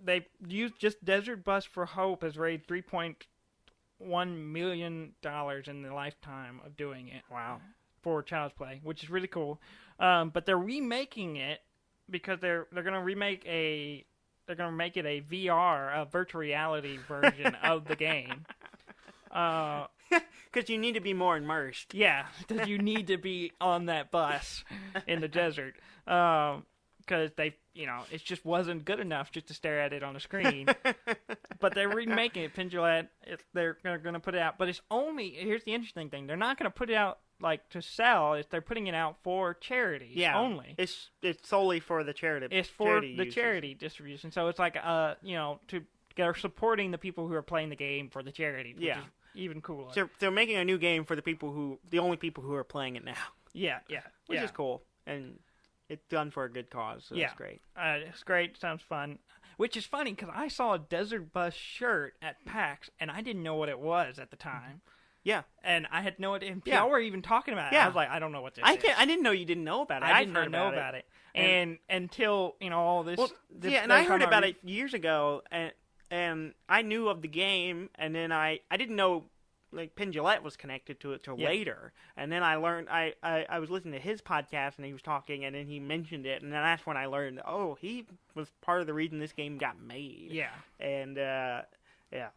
they used just Desert Bus for Hope has raised $3.1 million in the lifetime of doing it. Wow. For Child's Play, which is really cool. But they're remaking it because they're gonna make it a VR, a virtual reality version of the game. Because you need to be more immersed. Yeah, because you need to be on that bus in the desert. Because it just wasn't good enough just to stare at it on a screen. But they're remaking it. Penn Jillette, they're going to put it out. But it's only, here's the interesting thing, they're not going to put it out to sell. They're putting it out for charities only. It's solely for the charity. It's for the charity distribution. So it's like, to they're supporting the people who are playing the game for the charity, which is even cooler. So they're making a new game for the only people who are playing it now. Yeah, Which is cool, and it's done for a good cause, so that's great. It's great, sounds fun. Which is funny, because I saw a Desert Bus shirt at PAX, and I didn't know what it was at the time. Yeah. And I had no idea. And y'all were even talking about it. Yeah. I was like, I don't know what this is. I didn't know you didn't know about it. I did not know about it. And until, all this... Well, and I heard about it years ago, and I knew of the game, and then I didn't know, like, Penn Jillette was connected to it till later. And then I learned, I was listening to his podcast, and he was talking, and then he mentioned it, and then that's when I learned, he was part of the reason this game got made. Yeah. And, yeah.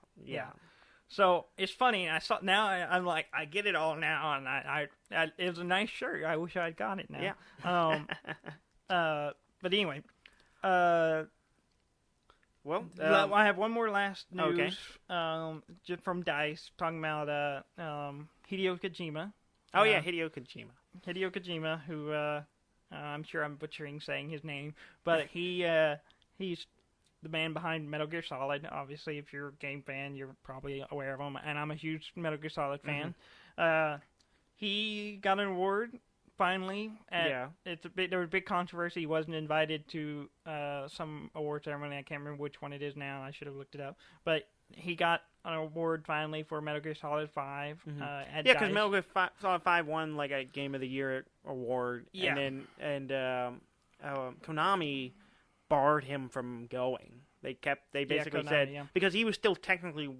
So it's funny. I'm like, I get it all now, and it was a nice shirt. I wish I'd got it now. Yeah. But anyway, well, I have one more last news. Just from DICE talking about Hideo Kojima. Oh yeah, Hideo Kojima. Hideo Kojima, who I'm sure I'm butchering saying his name, but he's the man behind Metal Gear Solid. Obviously, if you're a game fan, you're probably aware of him, and I'm a huge Metal Gear Solid fan. He got an award, finally. There was a big controversy. He wasn't invited to some award ceremony. I can't remember which one it is now. I should have looked it up. But he got an award, finally, for Metal Gear Solid 5. Because Metal Gear Solid 5 won, like, a Game of the Year award. Yeah. And Konami barred him from going. They basically said because he was still technically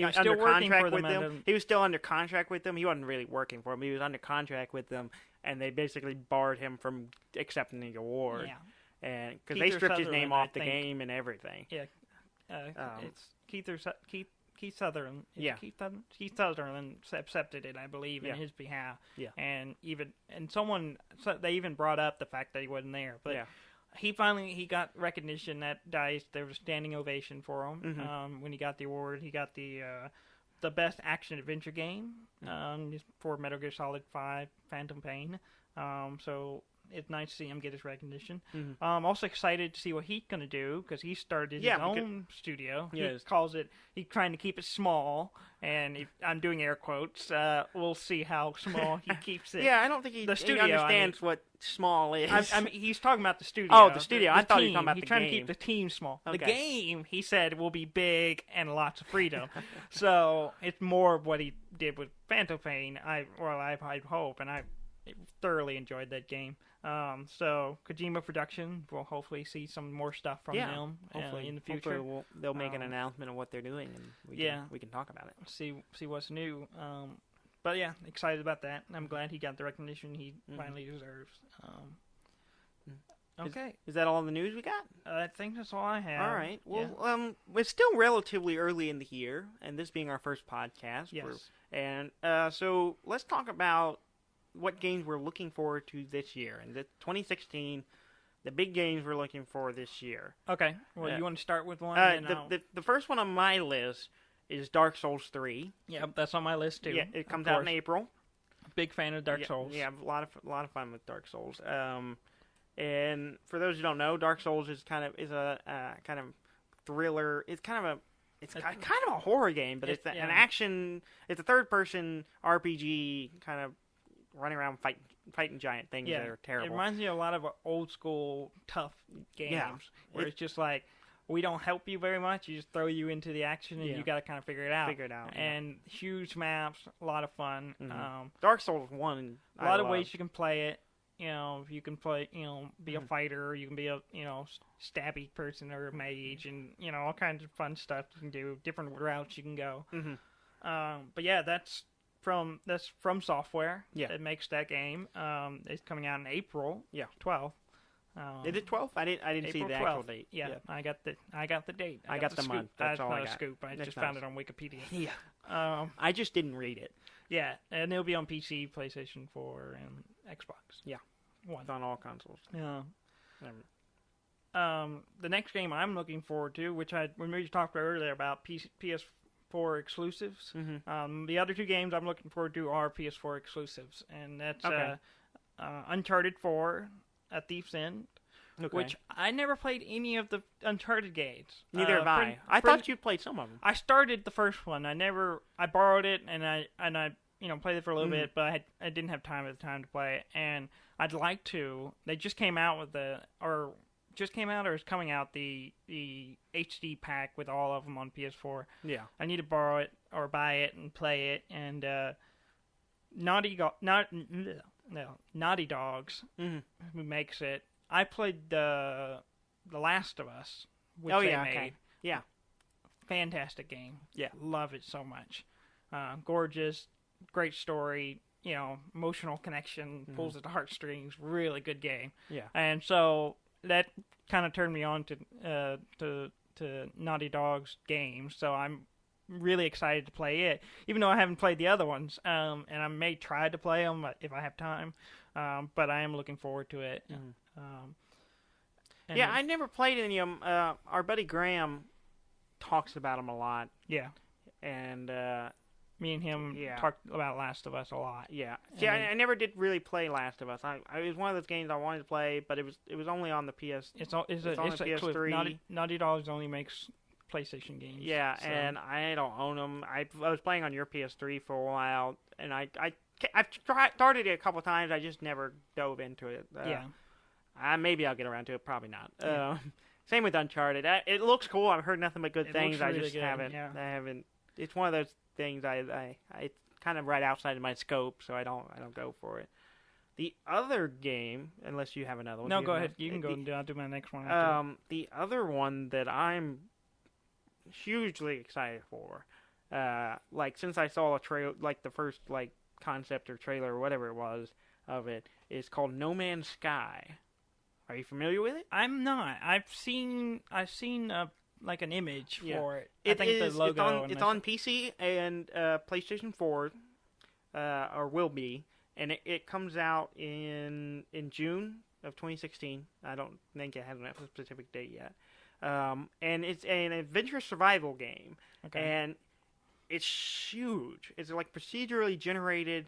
under contract with them. He was still under contract with them. He wasn't really working for them. He was under contract with them, and they basically barred him from accepting the award. Yeah, and because they stripped his name off the game and everything. Yeah, it's Keith Sutherland. Yeah, Keith Sutherland accepted it, I believe, in his behalf. Yeah, and they even brought up the fact that he wasn't there, but. Yeah. He got recognition at DICE. There was a standing ovation for him when he got the award. He got the best action adventure game for Metal Gear Solid 5: Phantom Pain. So it's nice to see him get his recognition. I'm also excited to see what he's going to do because he started his own studio. He calls it. He's trying to keep it small, and I'm doing air quotes. We'll see how small he keeps it. Yeah, I don't think he understands what small is. I mean, he's talking about the studio. Oh, the studio. I thought he was talking about the game. He's trying to keep the team small. Okay. The game, he said, will be big and lots of freedom. So it's more of what he did with Phantom Pain. I hope, and I thoroughly enjoyed that game. So Kojima Production will hopefully see some more stuff from them hopefully in the future. Hopefully they'll make an announcement of what they're doing, and we can talk about it. See what's new. But yeah, excited about that. I'm glad he got the recognition he finally deserves. Okay. Is that all the news we got? I think that's all I have. All right. Well, it's still relatively early in the year, and this being our first podcast. Yes. So let's talk about what games we're looking forward to this year. And 2016, the big games we're looking for this year. Okay. Well, you want to start with one? The first one on my list is Dark Souls 3. Yeah, that's on my list too. Yeah, it comes out in April. Big fan of Dark Souls. Yeah, a lot of fun with Dark Souls. And for those who don't know, Dark Souls is a kind of thriller. It's kind of a horror game, but it's an action. It's a third-person RPG, kind of running around fighting giant things that are terrible. It reminds me of a lot of old school tough games where it's just like, we don't help you very much. You just throw you into the action, and you got to kind of figure it out. And huge maps, a lot of fun. Dark Souls 1, a lot of ways you can play it. You can play, be a fighter, or you can be a, stabby person or a mage, and, all kinds of fun stuff you can do, different routes you can go. But yeah, that's from Software. Yeah. That makes that game. It's coming out in April. Yeah, 12th. Is it 12th? I didn't see the actual date. Yeah, I got the date. I got the month. That's all I got. Not a scoop. I just found it on Wikipedia. Yeah. I just didn't read it. Yeah, and it'll be on PC, PlayStation 4, and Xbox. Yeah. It's on all consoles. Yeah. The next game I'm looking forward to, which when we talked earlier about PS4 exclusives, the other two games I'm looking forward to are PS4 exclusives, and that's Uncharted 4, A Thief's End, Okay. which I never played any of the Uncharted games. Neither have I. I thought you played some of them. I started the first one. I borrowed it and I played it for a little bit, but I didn't have time at the time to play it, and I'd like to. They just came out with or is coming out the HD pack with all of them on PS4. Yeah. I need to borrow it or buy it and play it, and Naughty Dogs, who makes it. I played The Last of Us, which they made. Okay. Yeah. Fantastic game. Yeah. Love it so much. Gorgeous, great story, emotional connection, pulls at the heartstrings, really good game. Yeah. And so that kind of turned me on to Naughty Dog's games, so I'm really excited to play it, even though I haven't played the other ones, and I may try to play them if I have time, but I am looking forward to it. Yeah, I never played any of them. Our buddy Graham talks about them a lot. Yeah. And me and him talked about Last of Us a lot. Yeah. See, I never did really play Last of Us. It was one of those games I wanted to play, but it was only on the PS. It's on the PS3. Naughty Dogs only makes PlayStation games. Yeah, so. And I don't own them. I was playing on your PS3 for a while, and I've started it a couple times. I just never dove into it. Maybe I'll get around to it. Probably not. Yeah. Same with Uncharted. It looks cool. I've heard nothing but good things. Really I just haven't. Yeah. I haven't. It's one of those things it's kind of right outside of my scope, so I don't go for it. The other game, unless you have another one. No, go ahead. You can go and I'll do my next one. The other one that I'm hugely excited for, since I saw a trailer, the first concept or trailer or whatever it was of it, is called No Man's Sky. Are you familiar with it? I'm not. I've seen an image for it. I think the logo. It's on PC and PlayStation 4, or will be, and it comes out in June of 2016. I don't think it has a specific date yet. And it's an adventure survival game, and it's huge. It's procedurally generated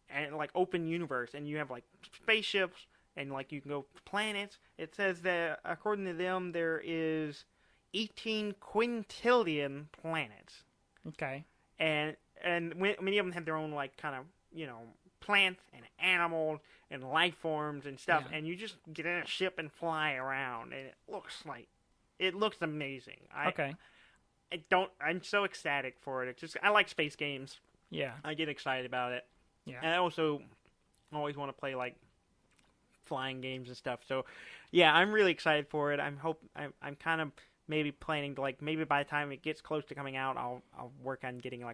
and open universe, and you have spaceships. And you can go to planets. It says that according to them, there is 18 quintillion planets. Okay. And many of them have their own plants and animals and life forms and stuff. Yeah. And you just get in a ship and fly around, and it looks amazing. I'm so ecstatic for it. I like space games. Yeah. I get excited about it. Yeah. And I also always want to play flying games and stuff. So, yeah, I'm really excited for it. I'm kind of maybe planning to maybe by the time it gets close to coming out, I'll work on getting a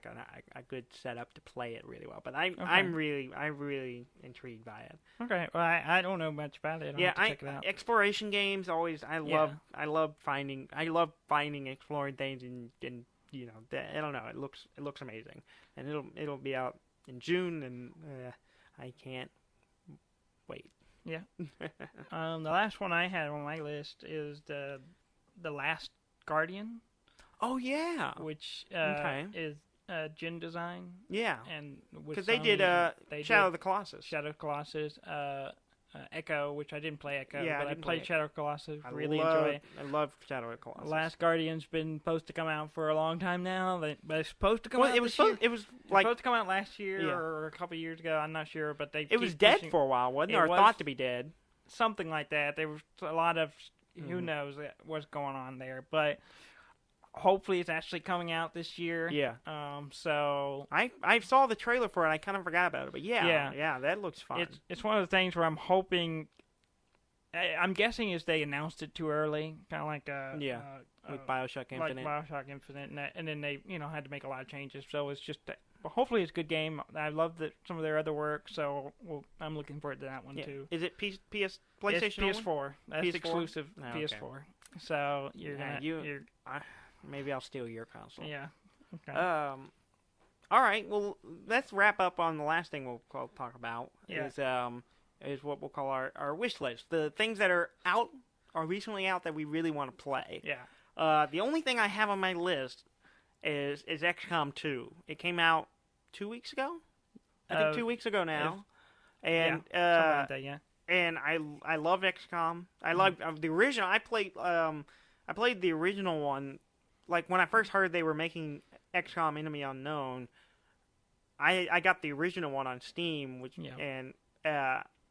good setup to play it really well. But I'm really intrigued by it. Okay, well I don't know much about it. I'll have to check it out. Exploration games always I love finding exploring things and I don't know, it looks amazing, and it'll be out in June, and I can't wait. Yeah. The last one I had on my list is the Last Guardian. Oh yeah. Which is Gen Design. Yeah. And because they did Shadow of the Colossus. Shadow of the Colossus. Echo, which I didn't play Echo, yeah, but I played Shadow of the Colossus. I really enjoy it. I love Shadow of the Colossus. Last Guardian's been supposed to come out for a long time now, but it's supposed to come out. It was supposed to come out last year or a couple years ago. I'm not sure, but it was dead for a while, wasn't it? Or thought to be dead. Something like that. There was a lot of who knows what's going on there, but hopefully it's actually coming out this year. Yeah. So I saw the trailer for it. I kind of forgot about it, but yeah, that looks fun. It's one of the things where I'm hoping. I'm guessing is they announced it too early, kind of with BioShock Infinite. Like BioShock Infinite, and then they had to make a lot of changes. So it's just, but hopefully it's a good game. I love some of their other work, so I'm looking forward to that one too. Is it PlayStation? It's PS4. That's PS4? exclusive PS4. Okay. So maybe I'll steal your console. Yeah. Okay. All right. Well, let's wrap up on the last thing we'll talk about. Yeah. Is what we'll call our wish list. The things that are out or recently out that we really want to play. Yeah. The only thing I have on my list is XCOM 2. It came out 2 weeks ago? I think 2 weeks ago now. And something like that, yeah. and I love XCOM. I love the original. I played the original one. Like when I first heard they were making XCOM Enemy Unknown, I got the original one on Steam, which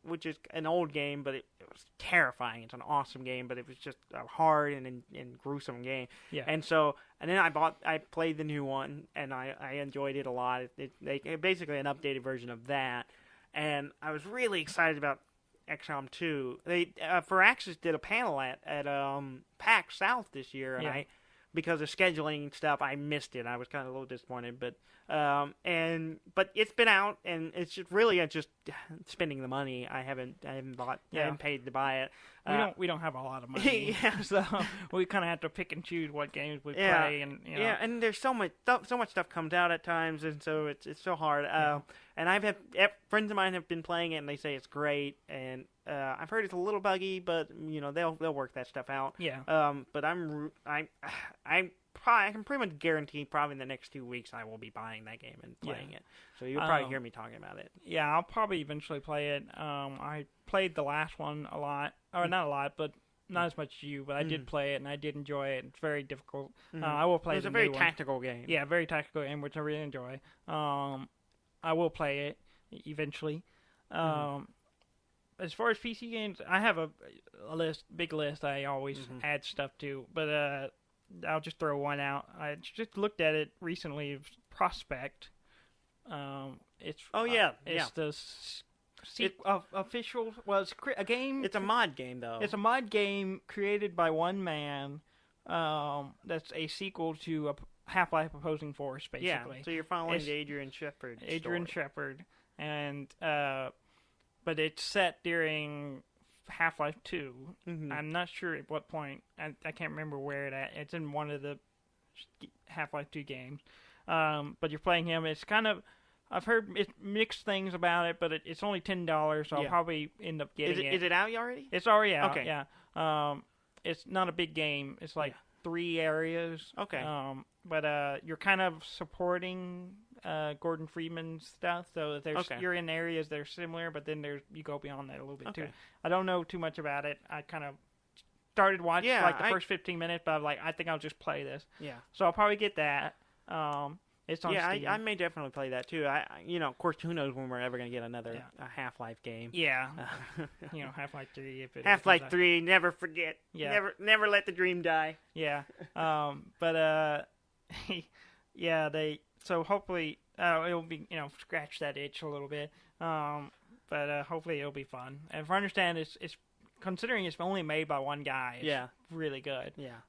which is an old game, but it was terrifying. It's an awesome game, but it was just a hard and gruesome game. Yeah. And then I played the new one, and I enjoyed it a lot. It basically an updated version of that, and I was really excited about XCOM 2. They Firaxis did a panel at PAX South this year, and because of scheduling stuff, I missed it. I was kind of a little disappointed, but it's been out, and it's just spending the money. I haven't paid to buy it. We don't have a lot of money, so we kind of have to pick and choose what games we play, and and there's so much stuff comes out at times, and so it's so hard. And I've had friends of mine have been playing it, and they say it's great, and I've heard it's a little buggy, but they'll work that stuff out. Yeah. But I can pretty much guarantee probably in the next 2 weeks I will be buying that game and playing it. So you'll probably hear me talking about it. Yeah, I'll probably eventually play it. I played the last one a lot, or not a lot, but not as much as you. But I did play it, and I did enjoy it. It's very difficult. I will play. It's a very tactical game. Yeah, very tactical game, which I really enjoy. I will play it eventually. As far as PC games, I have a big list. I always add stuff to, but I'll just throw one out. I just looked at it recently. It's Prospect. It's the official. Well, it's a game. It's a mod game, though. It's a mod game created by one man. That's a sequel to Half-Life: Opposing Force, basically. Yeah. So you're following the Adrian Shepard story. Adrian Shepard, and but it's set during Half-Life 2. I'm not sure at what point. I can't remember where it's in one of the Half-Life 2 games. But you're playing him. It's kind of... I've heard mixed things about it, but it's only $10, so I'll probably end up getting it. Is it out already? It's already out, okay. Yeah. It's not a big game. It's like 3 areas. Okay. But you're kind of supporting Gordon Freeman's stuff, so you're in areas that are similar, but then you go beyond that a little bit too. I don't know too much about it. I kind of started watching the first 15 minutes, but I'm like, I think I'll just play this. Yeah. So I'll probably get that. It's on Steam. I may definitely play that too. Of course, who knows when we're ever going to get another Half-Life game. Yeah. Half-Life 3. Half-Life 3, never forget. Yeah. Never let the dream die. Yeah. But so hopefully it'll be, scratch that itch a little bit. But hopefully it'll be fun. And if I understand, it's considering it's only made by one guy, it's really good. Yeah.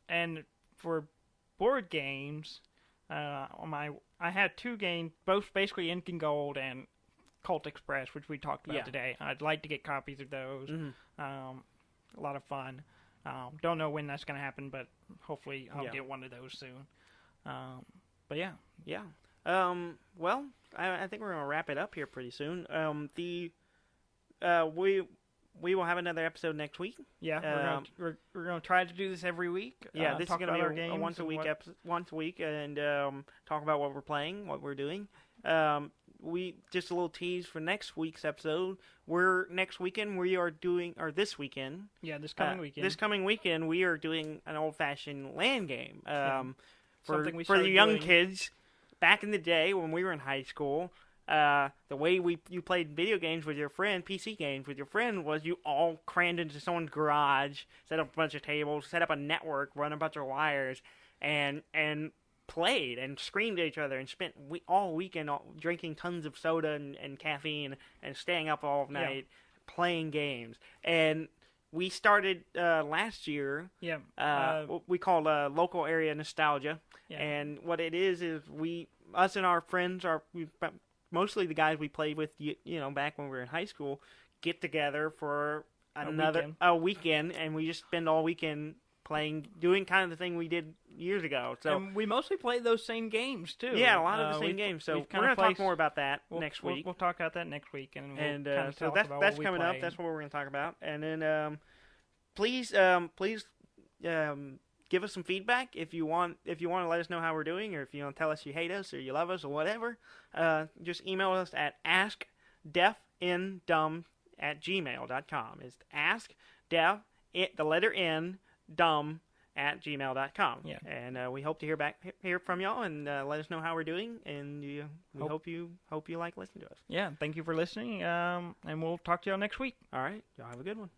And for board games, I had 2 games, both basically Ink and Gold and Cult Express, which we talked about today. I'd like to get copies of those. A lot of fun. Don't know when that's going to happen, but hopefully I'll get one of those soon. But yeah. Yeah. Well, I think we're going to wrap it up here pretty soon. We will have another episode next week. Yeah, we're going to try to do this every week. Yeah, this is going to be a once a week and talk about what we're playing, what we're doing. We just a little tease for next week's episode. This weekend. Yeah, this coming weekend. This coming weekend, we are doing an old-fashioned LAN game. For the young kids, back in the day when we were in high school. The way you played video games with your friend, PC games with your friend, was you all crammed into someone's garage, set up a bunch of tables, set up a network, run a bunch of wires, and played and screamed at each other and spent all weekend drinking tons of soda and caffeine and staying up all night playing games. And we started last year. Yeah. What we call local area nostalgia. Yeah. And what it is us and our friends mostly the guys we played with, back when we were in high school, get together for a weekend, and we just spend all weekend playing, doing kind of the thing we did years ago. So and we mostly play those same games too. Yeah, a lot of the same games. So we're going to talk more about that next week. We'll talk about that next week, and so that's coming up. That's what we're going to talk about. And then please give us some feedback if you want to let us know how we're doing, or if you want to tell us you hate us or you love us or whatever. Just email us at askdefnfg askdevndumb@gmail.com. It's askdev, the letter N, dumb, at gmail.com. Yeah. And we hope to hear from y'all and let us know how we're doing. And we hope you like listening to us. Yeah, thank you for listening. And we'll talk to y'all next week. All right. Y'all have a good one.